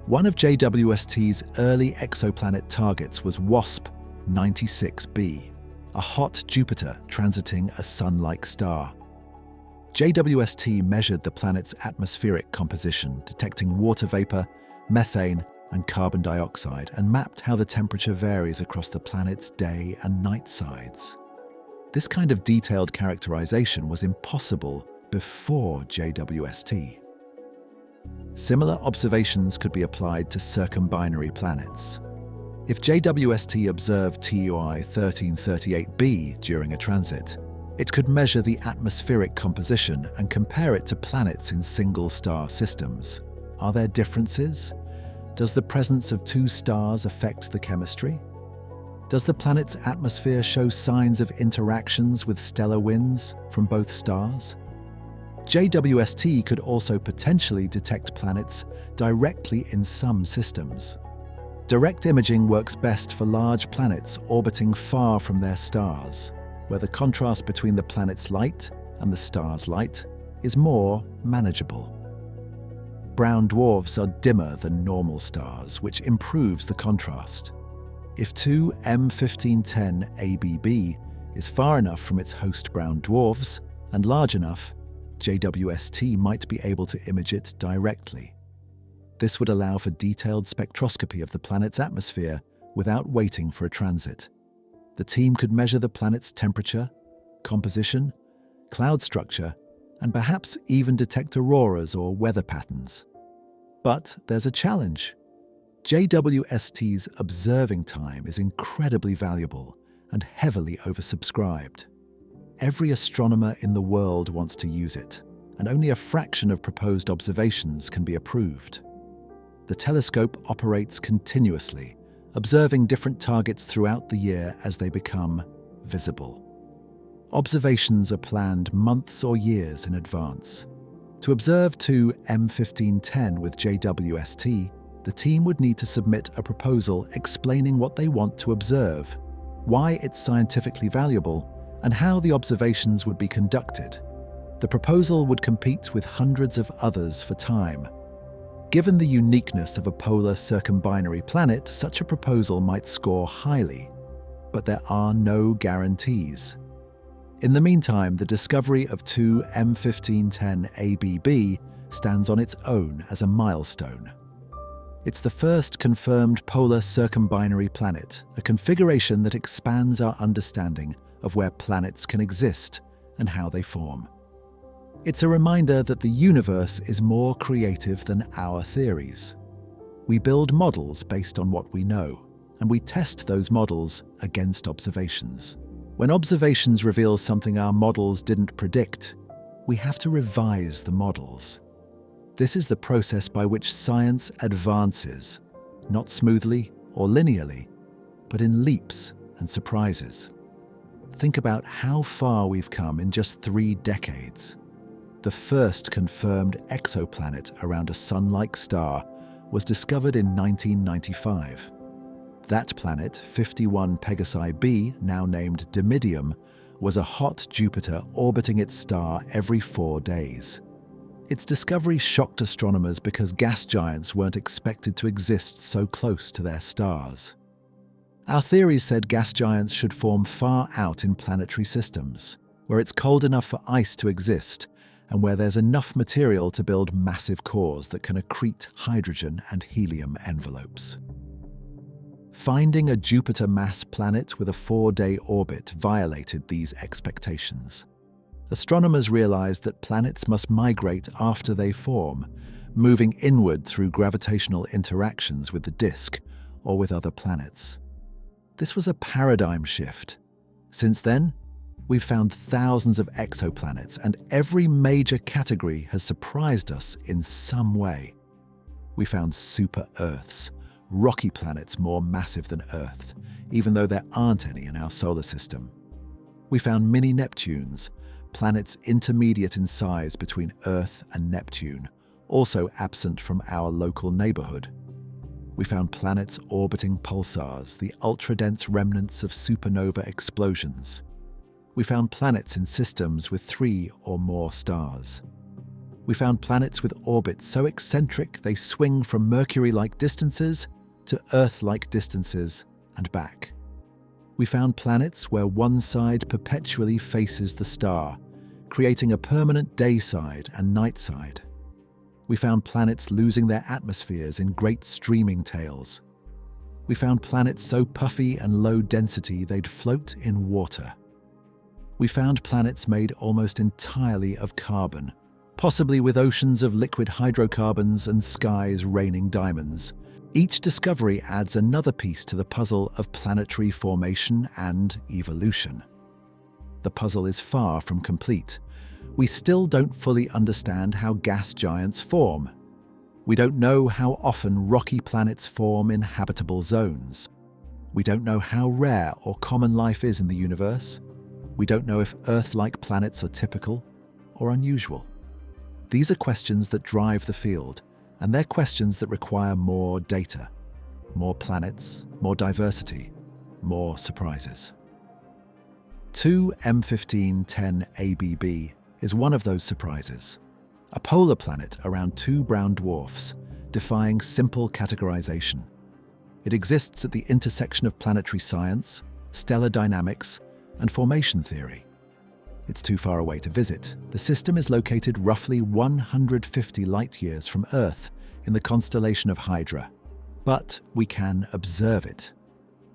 One of JWST's early exoplanet targets was WASP 96b, a hot Jupiter transiting a Sun-like star. JWST measured the planet's atmospheric composition, detecting water vapor, methane, and carbon dioxide, and mapped how the temperature varies across the planet's day and night sides. This kind of detailed characterization was impossible before JWST. Similar observations could be applied to circumbinary planets. If JWST observed TUI 1338b during a transit, it could measure the atmospheric composition and compare it to planets in single-star systems. Are there differences? Does the presence of two stars affect the chemistry? Does the planet's atmosphere show signs of interactions with stellar winds from both stars? JWST could also potentially detect planets directly in some systems. Direct imaging works best for large planets orbiting far from their stars, where the contrast between the planet's light and the star's light is more manageable. Brown dwarfs are dimmer than normal stars, which improves the contrast. If two M1510 ABB is far enough from its host brown dwarfs and large enough, JWST might be able to image it directly. This would allow for detailed spectroscopy of the planet's atmosphere without waiting for a transit. The team could measure the planet's temperature, composition, cloud structure, and perhaps even detect auroras or weather patterns. But there's a challenge. JWST's observing time is incredibly valuable and heavily oversubscribed. Every astronomer in the world wants to use it, and only a fraction of proposed observations can be approved. The telescope operates continuously, observing different targets throughout the year as they become visible. Observations are planned months or years in advance. To observe two M1510 with JWST, the team would need to submit a proposal explaining what they want to observe, why it's scientifically valuable, and how the observations would be conducted. The proposal would compete with hundreds of others for time. Given the uniqueness of a polar circumbinary planet, such a proposal might score highly, but there are no guarantees. In the meantime, the discovery of two M1510 ABB stands on its own as a milestone. It's the first confirmed polar circumbinary planet, a configuration that expands our understanding of where planets can exist and how they form. It's a reminder that the universe is more creative than our theories. We build models based on what we know, and we test those models against observations. When observations reveal something our models didn't predict, we have to revise the models. This is the process by which science advances, not smoothly or linearly, but in leaps and surprises. Think about how far we've come in just 3 decades. the first confirmed exoplanet around a Sun-like star, was discovered in 1995. That planet, 51 Pegasi b, now named Dimidium, was a hot Jupiter orbiting its star every 4 days. Its discovery shocked astronomers because gas giants weren't expected to exist so close to their stars. Our theories said gas giants should form far out in planetary systems, where it's cold enough for ice to exist and where there's enough material to build massive cores that can accrete hydrogen and helium envelopes. Finding a Jupiter-mass planet with a 4-day orbit violated these expectations. Astronomers realized that planets must migrate after they form, moving inward through gravitational interactions with the disk or with other planets. This was a paradigm shift. Since then, we've found thousands of exoplanets, and every major category has surprised us in some way. We found super-Earths, rocky planets more massive than Earth, even though there aren't any in our solar system. We found mini-Neptunes, planets intermediate in size between Earth and Neptune, also absent from our local neighborhood. We found planets orbiting pulsars, the ultra-dense remnants of supernova explosions. We found planets in systems with 3 or more stars. We found planets with orbits so eccentric they swing from Mercury-like distances to Earth-like distances and back. We found planets where one side perpetually faces the star, creating a permanent day side and night side. We found planets losing their atmospheres in great streaming tails. We found planets so puffy and low density they'd float in water. We found planets made almost entirely of carbon, possibly with oceans of liquid hydrocarbons and skies raining diamonds. Each discovery adds another piece to the puzzle of planetary formation and evolution. The puzzle is far from complete. We still don't fully understand how gas giants form. We don't know how often rocky planets form in habitable zones. We don't know how rare or common life is in the universe. We don't know if Earth-like planets are typical or unusual. These are questions that drive the field, and they're questions that require more data, more planets, more diversity, more surprises. 2M1510 ABB is one of those surprises, a polar planet around 2 brown dwarfs, defying simple categorization. It exists at the intersection of planetary science, stellar dynamics, and formation theory. It's too far away to visit. The system is located roughly 150 light-years from Earth in the constellation of Hydra. But we can observe it.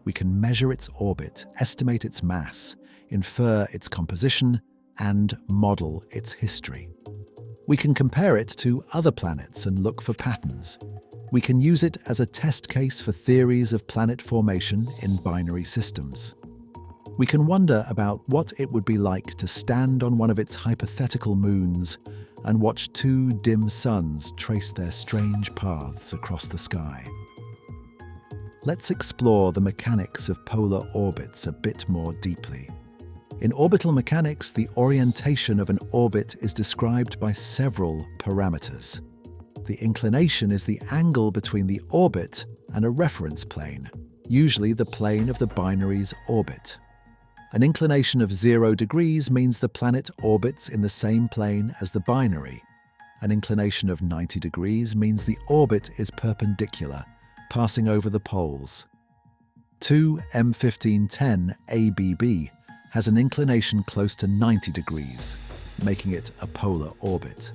We can measure its orbit, estimate its mass, infer its composition, and model its history. We can compare it to other planets and look for patterns. We can use it as a test case for theories of planet formation in binary systems. We can wonder about what it would be like to stand on one of its hypothetical moons and watch 2 dim suns trace their strange paths across the sky. Let's explore the mechanics of polar orbits a bit more deeply. In orbital mechanics, the orientation of an orbit is described by several parameters. The inclination is the angle between the orbit and a reference plane, usually the plane of the binary's orbit. An inclination of 0 degrees means the planet orbits in the same plane as the binary. An inclination of 90 degrees means the orbit is perpendicular, passing over the poles. 2M1510 ABB has an inclination close to 90 degrees, making it a polar orbit.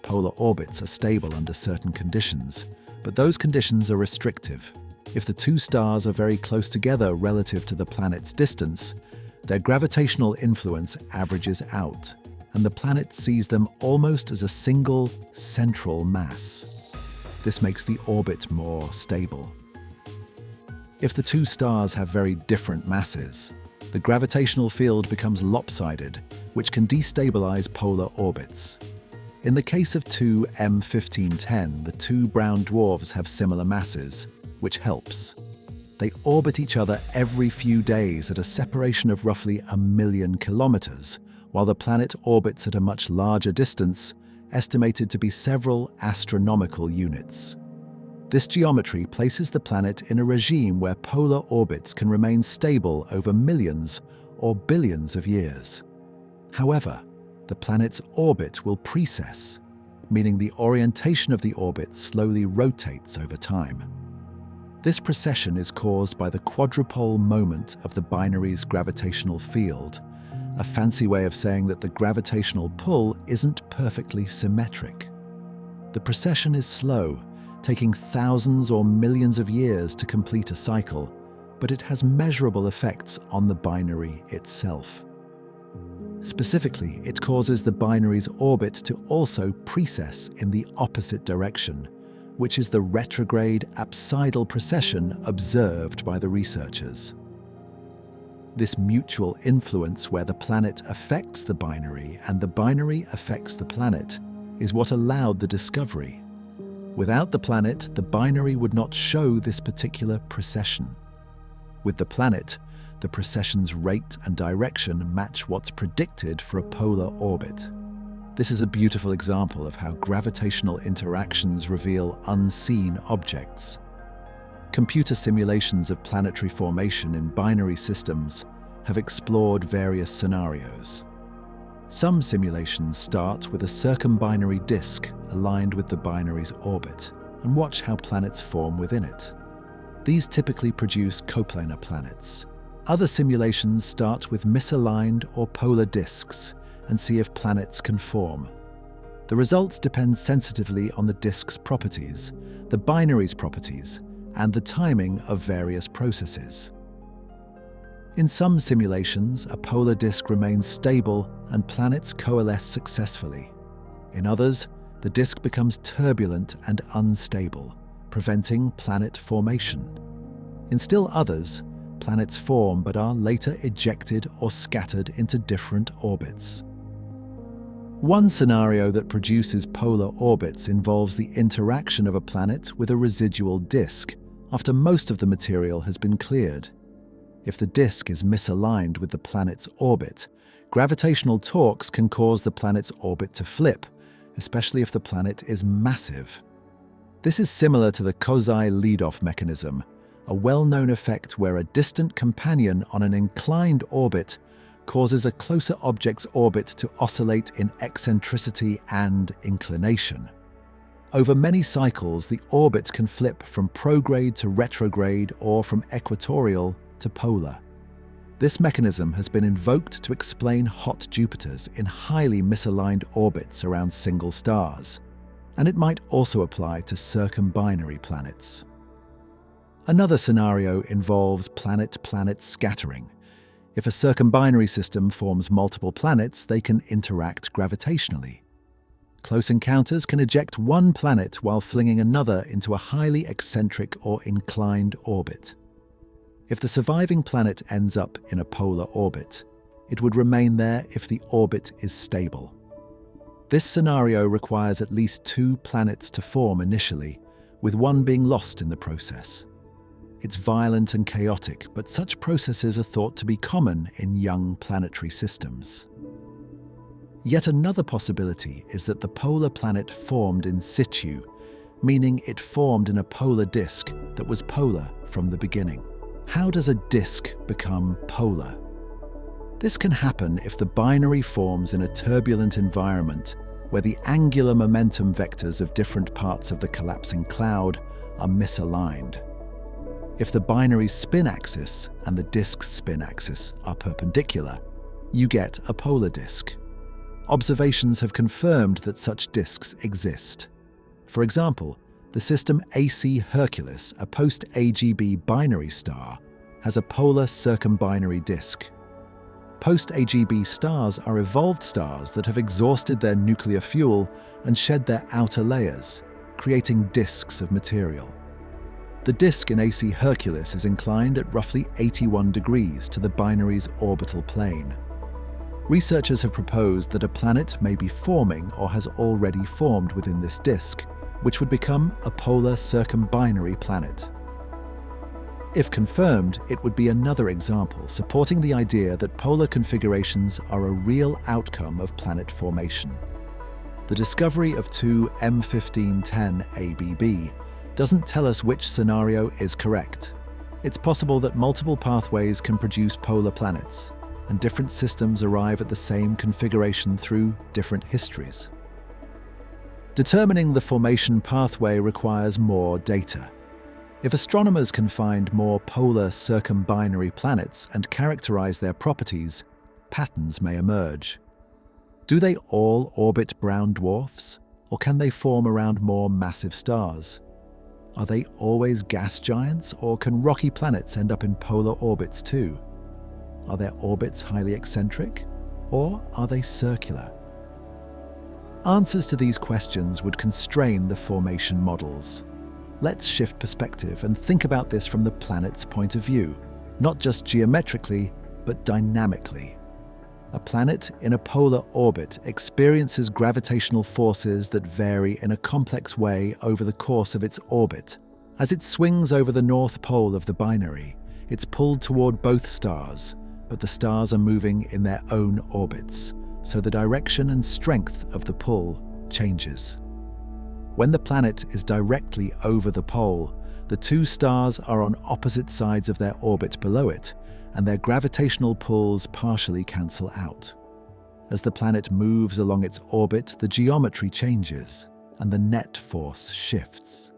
Polar orbits are stable under certain conditions, but those conditions are restrictive. If the 2 stars are very close together relative to the planet's distance, their gravitational influence averages out, and the planet sees them almost as a single central mass. This makes the orbit more stable. If the 2 stars have very different masses, the gravitational field becomes lopsided, which can destabilize polar orbits. In the case of 2M1510, the 2 brown dwarfs have similar masses, which helps. They orbit each other every few days at a separation of roughly 1 million kilometers, while the planet orbits at a much larger distance, estimated to be several astronomical units. This geometry places the planet in a regime where polar orbits can remain stable over millions or billions of years. However, the planet's orbit will precess, meaning the orientation of the orbit slowly rotates over time. This precession is caused by the quadrupole moment of the binary's gravitational field, a fancy way of saying that the gravitational pull isn't perfectly symmetric. The precession is slow, taking thousands or millions of years to complete a cycle, but it has measurable effects on the binary itself. Specifically, it causes the binary's orbit to also precess in the opposite direction, which is the retrograde apsidal precession observed by the researchers. This mutual influence where the planet affects the binary and the binary affects the planet is what allowed the discovery. Without the planet, the binary would not show this particular precession. With the planet, the precession's rate and direction match what's predicted for a polar orbit. This is a beautiful example of how gravitational interactions reveal unseen objects. Computer simulations of planetary formation in binary systems have explored various scenarios. Some simulations start with a circumbinary disk aligned with the binary's orbit and watch how planets form within it. These typically produce coplanar planets. Other simulations start with misaligned or polar disks and see if planets can form. The results depend sensitively on the disk's properties, the binary's properties, and the timing of various processes. In some simulations, a polar disk remains stable and planets coalesce successfully. In others, the disk becomes turbulent and unstable, preventing planet formation. In still others, planets form but are later ejected or scattered into different orbits. One scenario that produces polar orbits involves the interaction of a planet with a residual disk after most of the material has been cleared. If the disk is misaligned with the planet's orbit, gravitational torques can cause the planet's orbit to flip, especially if the planet is massive. This is similar to the Kozai leadoff mechanism, a well-known effect where a distant companion on an inclined orbit causes a closer object's orbit to oscillate in eccentricity and inclination. Over many cycles, the orbit can flip from prograde to retrograde or from equatorial to polar. This mechanism has been invoked to explain hot Jupiters in highly misaligned orbits around single stars, and it might also apply to circumbinary planets. Another scenario involves planet-planet scattering. If a circumbinary system forms multiple planets, they can interact gravitationally. Close encounters can eject one planet while flinging another into a highly eccentric or inclined orbit. If the surviving planet ends up in a polar orbit, it would remain there if the orbit is stable. This scenario requires at least two planets to form initially, with one being lost in the process. It's violent and chaotic, but such processes are thought to be common in young planetary systems. Yet another possibility is that the polar planet formed in situ, meaning it formed in a polar disk that was polar from the beginning. How does a disk become polar? This can happen if the binary forms in a turbulent environment where the angular momentum vectors of different parts of the collapsing cloud are misaligned. If the binary's spin axis and the disk's spin axis are perpendicular, you get a polar disk. Observations have confirmed that such disks exist. For example, the system AC Hercules, a post-AGB binary star, has a polar circumbinary disk. Post-AGB stars are evolved stars that have exhausted their nuclear fuel and shed their outer layers, creating disks of material. The disk in AC Hercules is inclined at roughly 81 degrees to the binary's orbital plane. Researchers have proposed that a planet may be forming or has already formed within this disk, which would become a polar circumbinary planet. If confirmed, it would be another example supporting the idea that polar configurations are a real outcome of planet formation. The discovery of two M1510 ABB doesn't tell us which scenario is correct. It's possible that multiple pathways can produce polar planets, and different systems arrive at the same configuration through different histories. Determining the formation pathway requires more data. If astronomers can find more polar circumbinary planets and characterize their properties, patterns may emerge. Do they all orbit brown dwarfs, or can they form around more massive stars? Are they always gas giants, or can rocky planets end up in polar orbits too? Are their orbits highly eccentric, or are they circular? Answers to these questions would constrain the formation models. Let's shift perspective and think about this from the planet's point of view, not just geometrically, but dynamically. A planet in a polar orbit experiences gravitational forces that vary in a complex way over the course of its orbit. As it swings over the north pole of the binary, it's pulled toward both stars, but the stars are moving in their own orbits, so the direction and strength of the pull changes. When the planet is directly over the pole, the two stars are on opposite sides of their orbit below it, and their gravitational pulls partially cancel out. As the planet moves along its orbit, the geometry changes, and the net force shifts.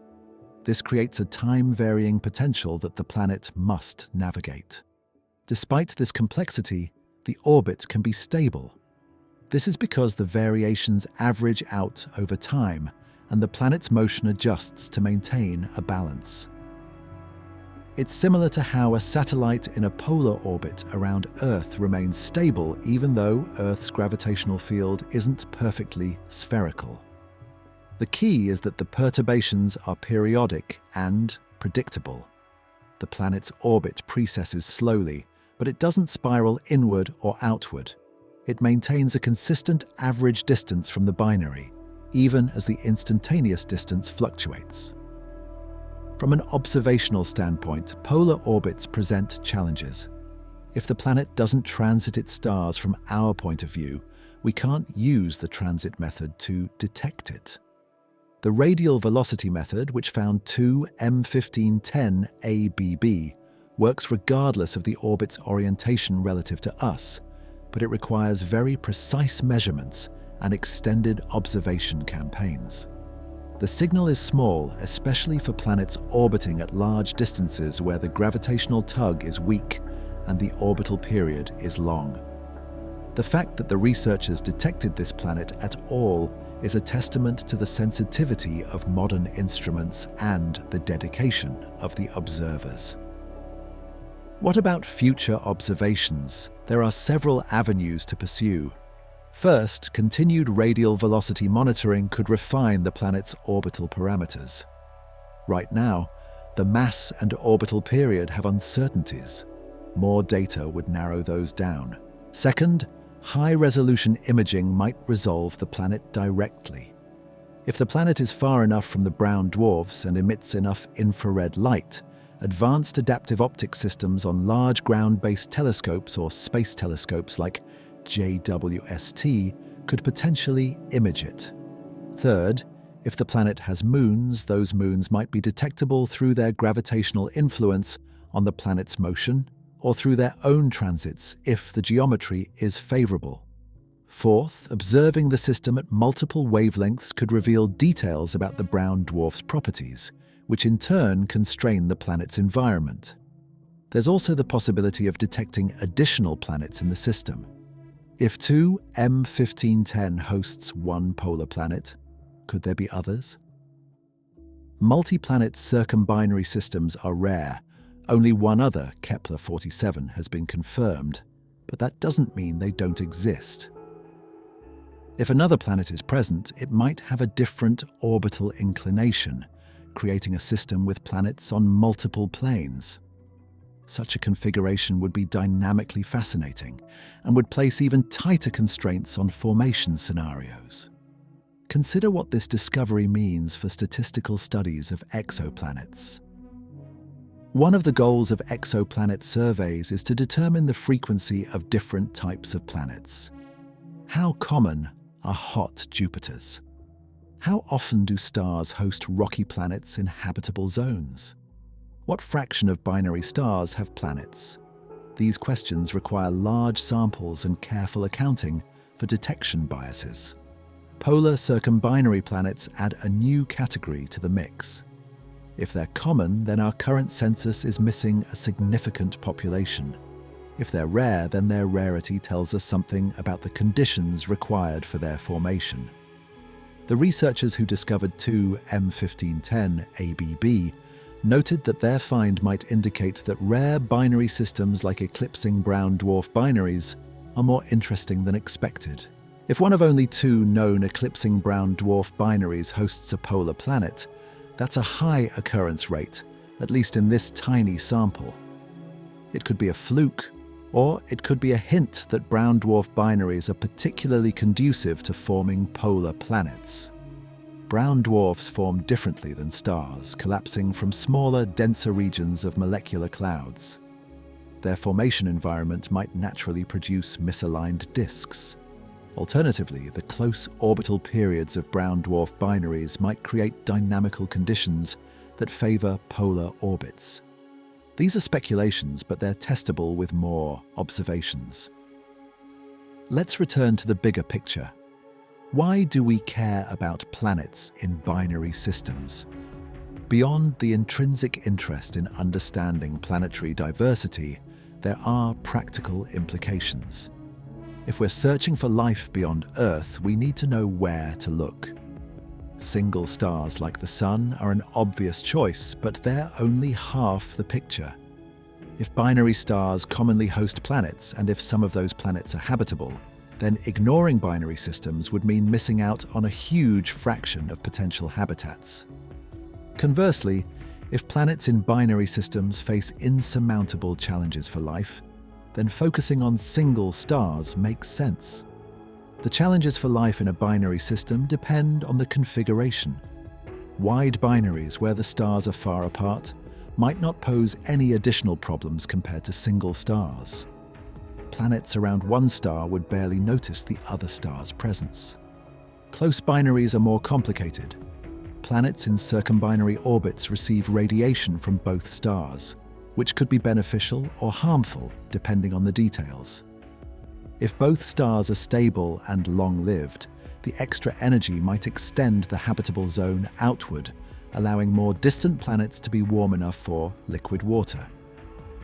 This creates a time-varying potential that the planet must navigate. Despite this complexity, the orbit can be stable. This is because the variations average out over time, and the planet's motion adjusts to maintain a balance. It's similar to how a satellite in a polar orbit around Earth remains stable even though Earth's gravitational field isn't perfectly spherical. The key is that the perturbations are periodic and predictable. The planet's orbit precesses slowly, but it doesn't spiral inward or outward. It maintains a consistent average distance from the binary, even as the instantaneous distance fluctuates. From an observational standpoint, polar orbits present challenges. If the planet doesn't transit its stars from our point of view, we can't use the transit method to detect it. The radial velocity method, which found two M1510 ABB, works regardless of the orbit's orientation relative to us, but it requires very precise measurements and extended observation campaigns. The signal is small, especially for planets orbiting at large distances where the gravitational tug is weak and the orbital period is long. The fact that the researchers detected this planet at all is a testament to the sensitivity of modern instruments and the dedication of the observers. What about future observations? There are several avenues to pursue. First, continued radial velocity monitoring could refine the planet's orbital parameters. Right now, the mass and orbital period have uncertainties. More data would narrow those down. Second, high-resolution imaging might resolve the planet directly. If the planet is far enough from the brown dwarfs and emits enough infrared light, advanced adaptive optic systems on large ground-based telescopes or space telescopes like JWST could potentially image it. Third, if the planet has moons, those moons might be detectable through their gravitational influence on the planet's motion or through their own transits if the geometry is favorable. Fourth, observing the system at multiple wavelengths could reveal details about the brown dwarf's properties, which in turn constrain the planet's environment. There's also the possibility of detecting additional planets in the system. If two M1510 hosts one polar planet, could there be others? Multi-planet circumbinary systems are rare. Only one other, Kepler-47, has been confirmed, but that doesn't mean they don't exist. If another planet is present, it might have a different orbital inclination, creating a system with planets on multiple planes. Such a configuration would be dynamically fascinating and would place even tighter constraints on formation scenarios. Consider what this discovery means for statistical studies of exoplanets. One of the goals of exoplanet surveys is to determine the frequency of different types of planets. How common are hot Jupiters? How often do stars host rocky planets in habitable zones? What fraction of binary stars have planets? These questions require large samples and careful accounting for detection biases. Polar circumbinary planets add a new category to the mix. If they're common, then our current census is missing a significant population. If they're rare, then their rarity tells us something about the conditions required for their formation. The researchers who discovered two M1510 ABB noted that their find might indicate that rare binary systems like eclipsing brown dwarf binaries are more interesting than expected. If one of only two known eclipsing brown dwarf binaries hosts a polar planet, that's a high occurrence rate, at least in this tiny sample. It could be a fluke, or it could be a hint that brown dwarf binaries are particularly conducive to forming polar planets. Brown dwarfs form differently than stars, collapsing from smaller, denser regions of molecular clouds. Their formation environment might naturally produce misaligned disks. Alternatively, the close orbital periods of brown dwarf binaries might create dynamical conditions that favor polar orbits. These are speculations, but they're testable with more observations. Let's return to the bigger picture. Why do we care about planets in binary systems? Beyond the intrinsic interest in understanding planetary diversity, there are practical implications. If we're searching for life beyond Earth, we need to know where to look. Single stars like the Sun are an obvious choice, but they're only half the picture. If binary stars commonly host planets, and if some of those planets are habitable, then ignoring binary systems would mean missing out on a huge fraction of potential habitats. Conversely, if planets in binary systems face insurmountable challenges for life, then focusing on single stars makes sense. The challenges for life in a binary system depend on the configuration. Wide binaries where the stars are far apart might not pose any additional problems compared to single stars. Planets around one star would barely notice the other star's presence. Close binaries are more complicated. Planets in circumbinary orbits receive radiation from both stars, which could be beneficial or harmful depending on the details. If both stars are stable and long-lived, the extra energy might extend the habitable zone outward, allowing more distant planets to be warm enough for liquid water.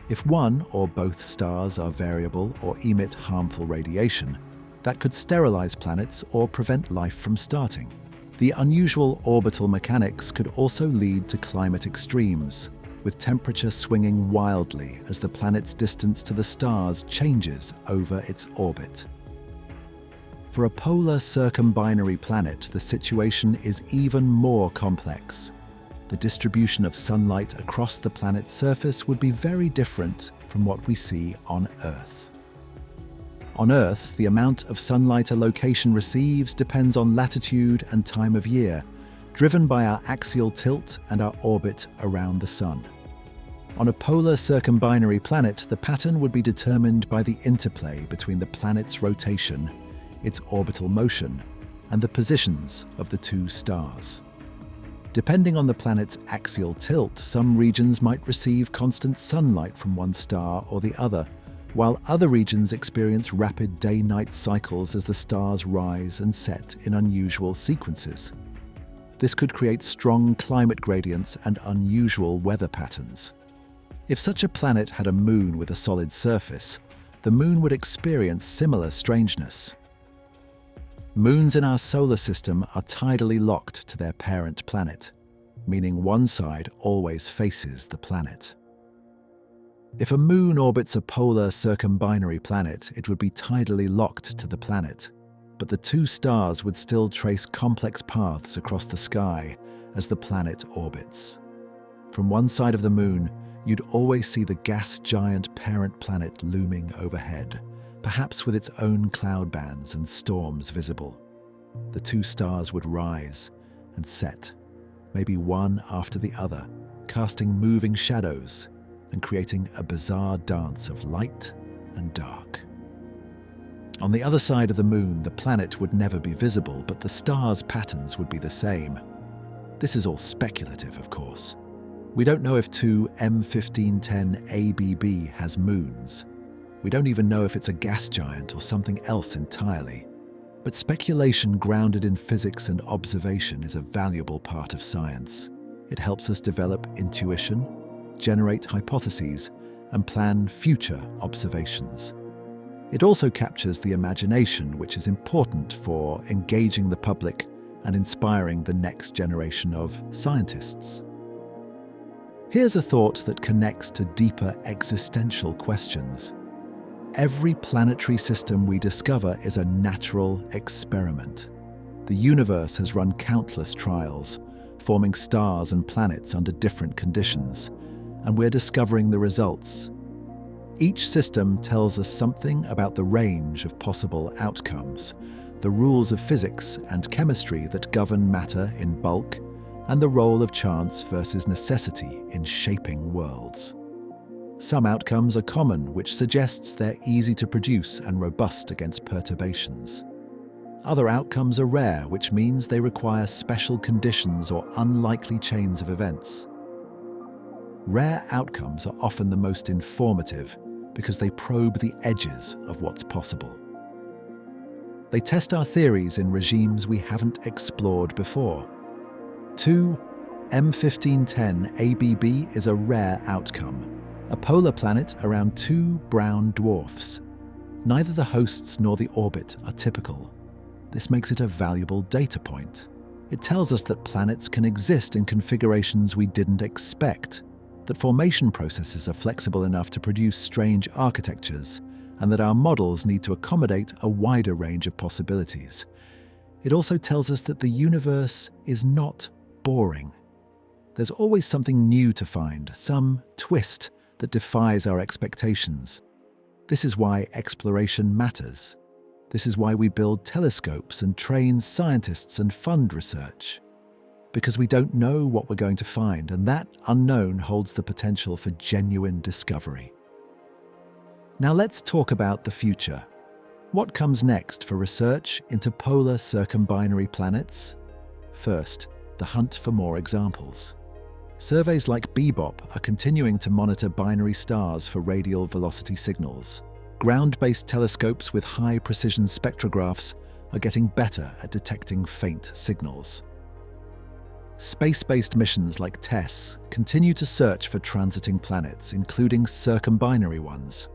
If one or both stars are variable or emit harmful radiation, that could sterilize planets or prevent life from starting. The unusual orbital mechanics could also lead to climate extremes, with temperature swinging wildly as the planet's distance to the stars changes over its orbit. For a polar circumbinary planet, the situation is even more complex. The distribution of sunlight across the planet's surface would be very different from what we see on Earth. On Earth, the amount of sunlight a location receives depends on latitude and time of year, driven by our axial tilt and our orbit around the Sun. On a polar circumbinary planet, the pattern would be determined by the interplay between the planet's rotation, its orbital motion, and the positions of the two stars. Depending on the planet's axial tilt, some regions might receive constant sunlight from one star or the other, while other regions experience rapid day-night cycles as the stars rise and set in unusual sequences. This could create strong climate gradients and unusual weather patterns. If such a planet had a moon with a solid surface, the moon would experience similar strangeness. Moons in our solar system are tidally locked to their parent planet, meaning one side always faces the planet. If a moon orbits a polar circumbinary planet, it would be tidally locked to the planet, but the two stars would still trace complex paths across the sky as the planet orbits. From one side of the moon, you'd always see the gas giant parent planet looming overhead, perhaps with its own cloud bands and storms visible. The two stars would rise and set, maybe one after the other, casting moving shadows and creating a bizarre dance of light and dark. On the other side of the Moon, the planet would never be visible, but the stars' patterns would be the same. This is all speculative, of course. We don't know if 2M1510 ABB has moons. We don't even know if it's a gas giant or something else entirely. But speculation grounded in physics and observation is a valuable part of science. It helps us develop intuition, generate hypotheses, and plan future observations. It also captures the imagination, which is important for engaging the public and inspiring the next generation of scientists. Here's a thought that connects to deeper existential questions. Every planetary system we discover is a natural experiment. The universe has run countless trials, forming stars and planets under different conditions, and we're discovering the results. Each system tells us something about the range of possible outcomes, the rules of physics and chemistry that govern matter in bulk, and the role of chance versus necessity in shaping worlds. Some outcomes are common, which suggests they're easy to produce and robust against perturbations. Other outcomes are rare, which means they require special conditions or unlikely chains of events. Rare outcomes are often the most informative because they probe the edges of what's possible. They test our theories in regimes we haven't explored before. 2M1510 ABB is a rare outcome, a polar planet around two brown dwarfs. Neither the hosts nor the orbit are typical. This makes it a valuable data point. It tells us that planets can exist in configurations we didn't expect, that formation processes are flexible enough to produce strange architectures, and that our models need to accommodate a wider range of possibilities. It also tells us that the universe is not boring. There's always something new to find, some twist that defies our expectations. This is why exploration matters. This is why we build telescopes and train scientists and fund research. Because we don't know what we're going to find, and that unknown holds the potential for genuine discovery. Now let's talk about the future. What comes next for research into polar circumbinary planets? First, the hunt for more examples. Surveys like Bebop are continuing to monitor binary stars for radial velocity signals. Ground-based telescopes with high-precision spectrographs are getting better at detecting faint signals. Space-based missions like TESS continue to search for transiting planets, including circumbinary ones.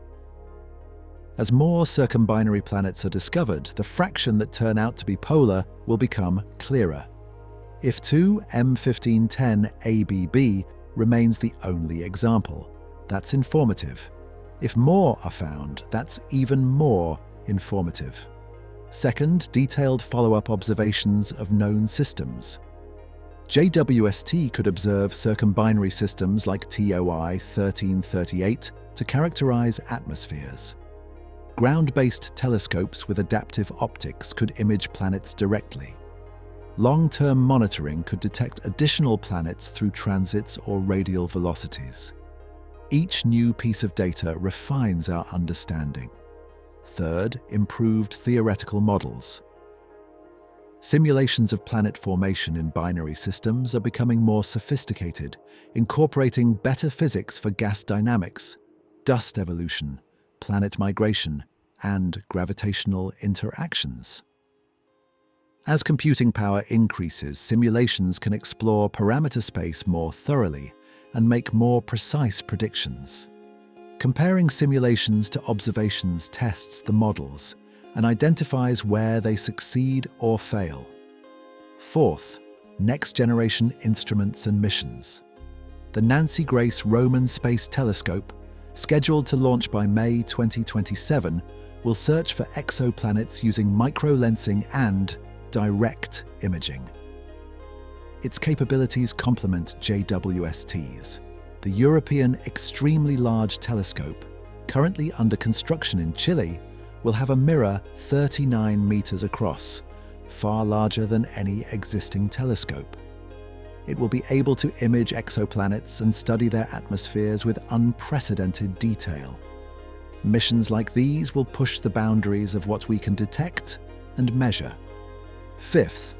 As more circumbinary planets are discovered, the fraction that turn out to be polar will become clearer. If 2M1510 ABB remains the only example, that's informative. If more are found, that's even more informative. Second, detailed follow-up observations of known systems. JWST could observe circumbinary systems like TOI 1338 to characterize atmospheres. Ground-based telescopes with adaptive optics could image planets directly. Long-term monitoring could detect additional planets through transits or radial velocities. Each new piece of data refines our understanding. Third, improved theoretical models. Simulations of planet formation in binary systems are becoming more sophisticated, incorporating better physics for gas dynamics, dust evolution, planet migration, and gravitational interactions. As computing power increases, simulations can explore parameter space more thoroughly and make more precise predictions. Comparing simulations to observations tests the models and identifies where they succeed or fail. Fourth, next-generation instruments and missions. The Nancy Grace Roman Space Telescope, scheduled to launch by May 2027, will search for exoplanets using microlensing and direct imaging. Its capabilities complement JWST's. The European Extremely Large Telescope, currently under construction in Chile, will have a mirror 39 meters across, far larger than any existing telescope. It will be able to image exoplanets and study their atmospheres with unprecedented detail. Missions like these will push the boundaries of what we can detect and measure. Fifth,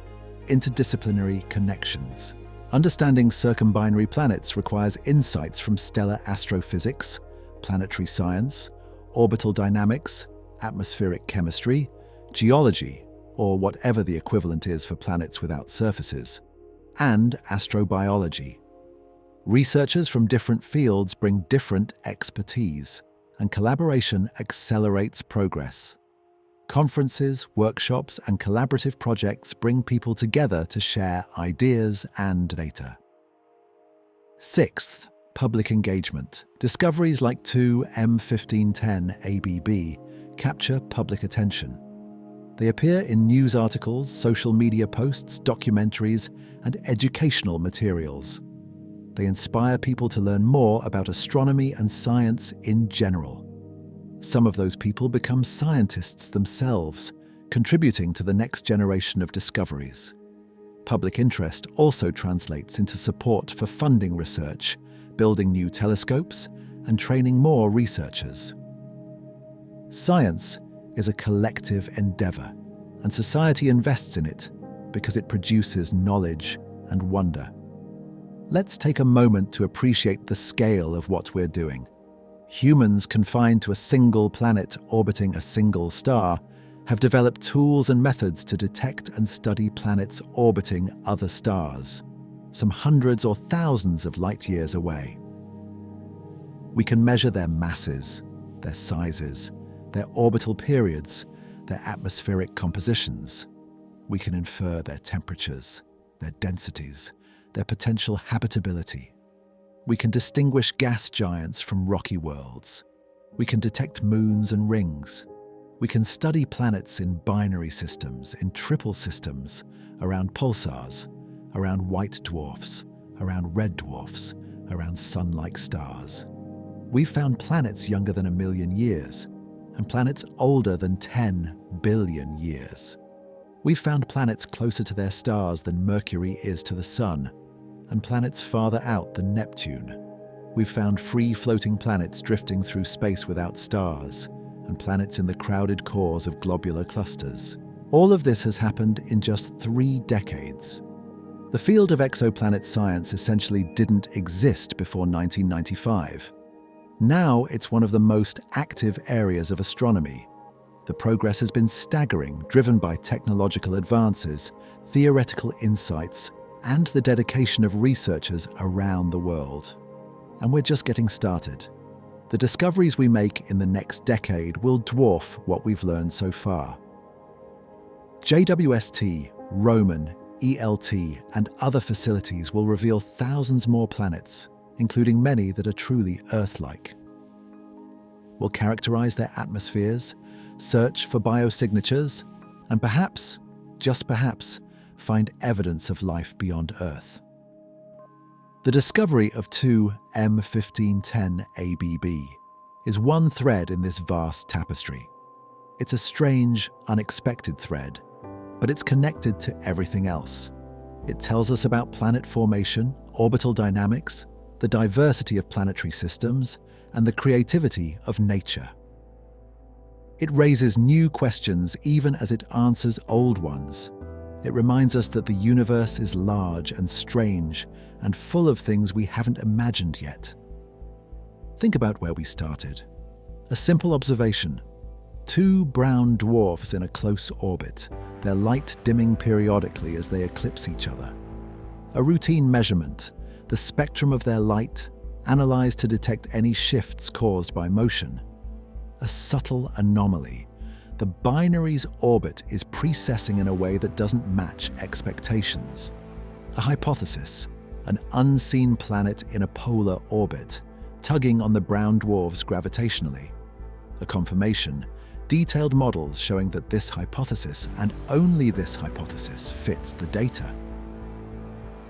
interdisciplinary connections. Understanding circumbinary planets requires insights from stellar astrophysics, planetary science, orbital dynamics, atmospheric chemistry, geology, or whatever the equivalent is for planets without surfaces, and astrobiology. Researchers from different fields bring different expertise, and collaboration accelerates progress. Conferences, workshops, and collaborative projects bring people together to share ideas and data. Sixth, public engagement. Discoveries like 2M1510 ABB capture public attention. They appear in news articles, social media posts, documentaries, and educational materials. They inspire people to learn more about astronomy and science in general. Some of those people become scientists themselves, contributing to the next generation of discoveries. Public interest also translates into support for funding research, building new telescopes, and training more researchers. Science is a collective endeavor, and society invests in it because it produces knowledge and wonder. Let's take a moment to appreciate the scale of what we're doing. Humans confined to a single planet orbiting a single star have developed tools and methods to detect and study planets orbiting other stars, some hundreds or thousands of light years away. We can measure their masses, their sizes, their orbital periods, their atmospheric compositions. We can infer their temperatures, their densities, their potential habitability. We can distinguish gas giants from rocky worlds. We can detect moons and rings. We can study planets in binary systems, in triple systems, around pulsars, around white dwarfs, around red dwarfs, around sun-like stars. We've found planets younger than 1 million years, and planets older than 10 billion years. We've found planets closer to their stars than Mercury is to the Sun, and planets farther out than Neptune. We've found free-floating planets drifting through space without stars, and planets in the crowded cores of globular clusters. All of this has happened in just 3 decades. The field of exoplanet science essentially didn't exist before 1995. Now it's one of the most active areas of astronomy. The progress has been staggering, driven by technological advances, theoretical insights, and the dedication of researchers around the world. And we're just getting started. The discoveries we make in the next decade will dwarf what we've learned so far. JWST, Roman, ELT, and other facilities will reveal thousands more planets, including many that are truly Earth-like. We'll characterize their atmospheres, search for biosignatures, and perhaps, just perhaps, find evidence of life beyond Earth. The discovery of 2M1510 ABB is one thread in this vast tapestry. It's a strange, unexpected thread, but it's connected to everything else. It tells us about planet formation, orbital dynamics, the diversity of planetary systems, and the creativity of nature. It raises new questions even as it answers old ones. It reminds us that the universe is large and strange and full of things we haven't imagined yet. Think about where we started. A simple observation. 2 brown dwarfs in a close orbit, their light dimming periodically as they eclipse each other. A routine measurement, the spectrum of their light, analyzed to detect any shifts caused by motion. A subtle anomaly. The binary's orbit is precessing in a way that doesn't match expectations. A hypothesis, an unseen planet in a polar orbit, tugging on the brown dwarfs gravitationally. A confirmation, detailed models showing that this hypothesis, and only this hypothesis, fits the data.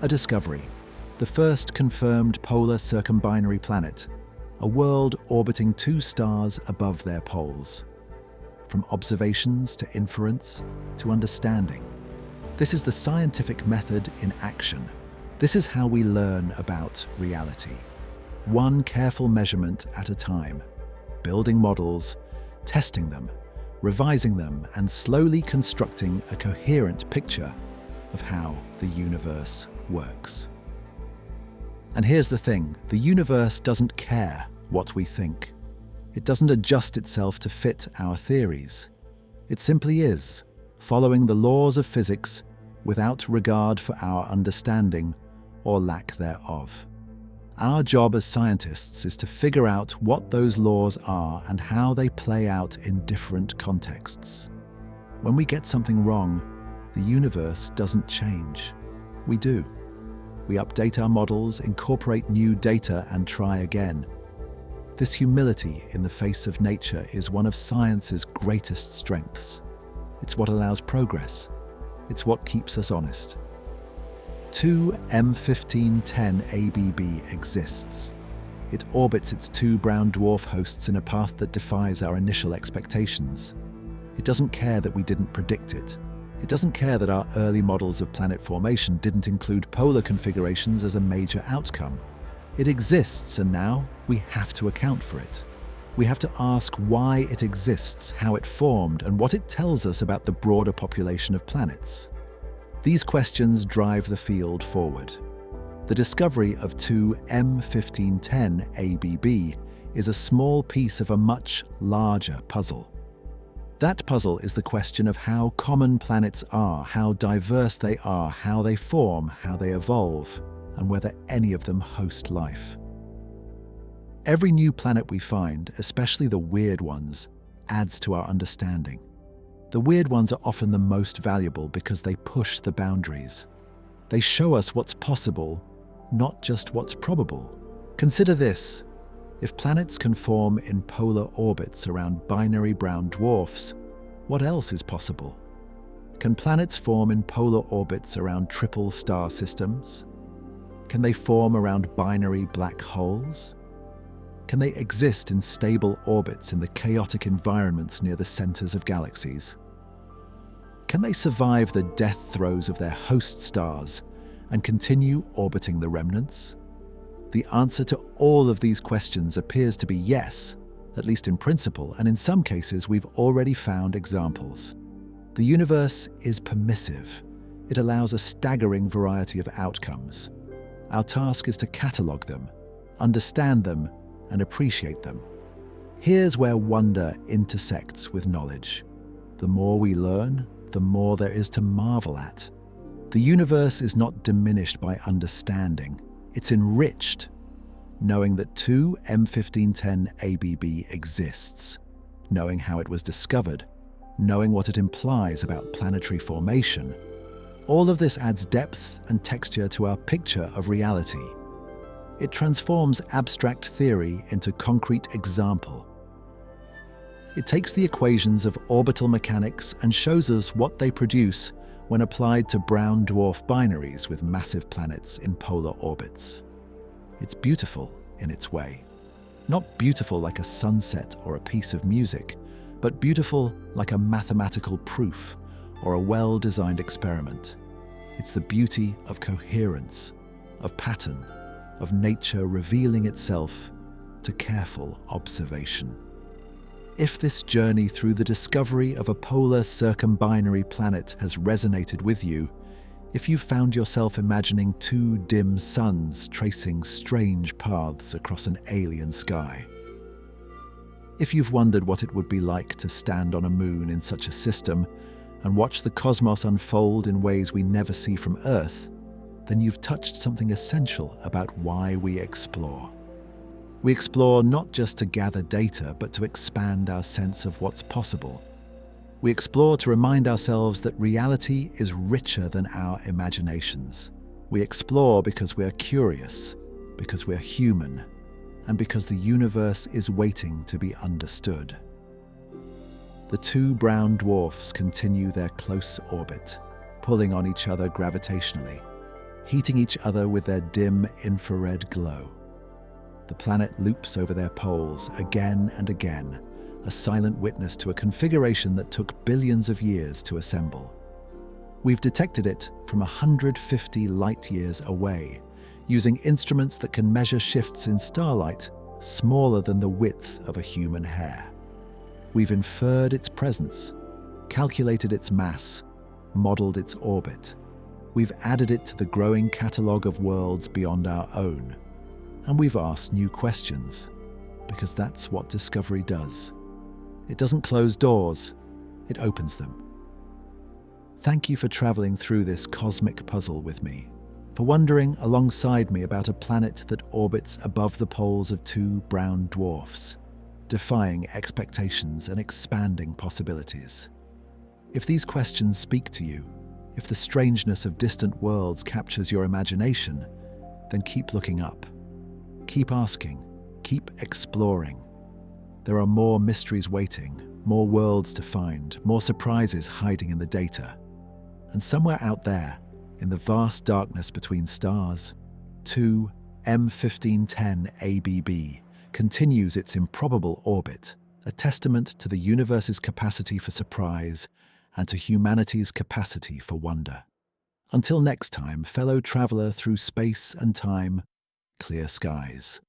A discovery, the first confirmed polar circumbinary planet, a world orbiting 2 stars above their poles. From observations to inference to understanding. This is the scientific method in action, This is how we learn about reality. One careful measurement at a time, building models, testing them, revising them, and slowly constructing a coherent picture of how the universe works. And here's the thing, the universe doesn't care what we think. It doesn't adjust itself to fit our theories. It simply is, following the laws of physics without regard for our understanding or lack thereof. Our job as scientists is to figure out what those laws are and how they play out in different contexts. When we get something wrong, the universe doesn't change. We do. We update our models, incorporate new data, and try again. This humility in the face of nature is one of science's greatest strengths. It's what allows progress. It's what keeps us honest. 2M1510 ABB exists. It orbits its two brown dwarf hosts in a path that defies our initial expectations. It doesn't care that we didn't predict it. It doesn't care that our early models of planet formation didn't include polar configurations as a major outcome. It exists, and now we have to account for it. We have to ask why it exists, how it formed, and what it tells us about the broader population of planets. These questions drive the field forward. The discovery of 2M1510 ABB is a small piece of a much larger puzzle. That puzzle is the question of how common planets are, how diverse they are, how they form, how they evolve, and whether any of them host life. Every new planet we find, especially the weird ones, adds to our understanding. The weird ones are often the most valuable because they push the boundaries. They show us what's possible, not just what's probable. Consider this. If planets can form in polar orbits around binary brown dwarfs, what else is possible? Can planets form in polar orbits around triple star systems? Can they form around binary black holes? Can they exist in stable orbits in the chaotic environments near the centers of galaxies? Can they survive the death throes of their host stars and continue orbiting the remnants? The answer to all of these questions appears to be yes, at least in principle, and in some cases we've already found examples. The universe is permissive. It allows a staggering variety of outcomes. Our task is to catalogue them, understand them, and appreciate them. Here's where wonder intersects with knowledge. The more we learn, the more there is to marvel at. The universe is not diminished by understanding. It's enriched, knowing that 2M1510 ABB exists, knowing how it was discovered, knowing what it implies about planetary formation. All of this adds depth and texture to our picture of reality. It transforms abstract theory into concrete example. It takes the equations of orbital mechanics and shows us what they produce when applied to brown dwarf binaries with massive planets in polar orbits. It's beautiful in its way. Not beautiful like a sunset or a piece of music, but beautiful like a mathematical proof or a well-designed experiment. It's the beauty of coherence, of pattern, of nature revealing itself to careful observation. If this journey through the discovery of a polar circumbinary planet has resonated with you, if you've found yourself imagining two dim suns tracing strange paths across an alien sky, if you've wondered what it would be like to stand on a moon in such a system and watch the cosmos unfold in ways we never see from Earth, then you've touched something essential about why we explore. We explore not just to gather data, but to expand our sense of what's possible. We explore to remind ourselves that reality is richer than our imaginations. We explore because we're curious, because we're human, and because the universe is waiting to be understood. The two brown dwarfs continue their close orbit, pulling on each other gravitationally, heating each other with their dim infrared glow. The planet loops over their poles again and again, a silent witness to a configuration that took billions of years to assemble. We've detected it from 150 light-years away, using instruments that can measure shifts in starlight smaller than the width of a human hair. We've inferred its presence, calculated its mass, modeled its orbit. We've added it to the growing catalogue of worlds beyond our own. And we've asked new questions, because that's what discovery does. It doesn't close doors, it opens them. Thank you for traveling through this cosmic puzzle with me, for wondering alongside me about a planet that orbits above the poles of two brown dwarfs, defying expectations and expanding possibilities. If these questions speak to you, if the strangeness of distant worlds captures your imagination, then keep looking up. Keep asking, keep exploring. There are more mysteries waiting, more worlds to find, more surprises hiding in the data. And somewhere out there, in the vast darkness between stars, 2 M1510 ABB continues its improbable orbit, a testament to the universe's capacity for surprise and to humanity's capacity for wonder. Until next time, fellow traveler through space and time, clear skies.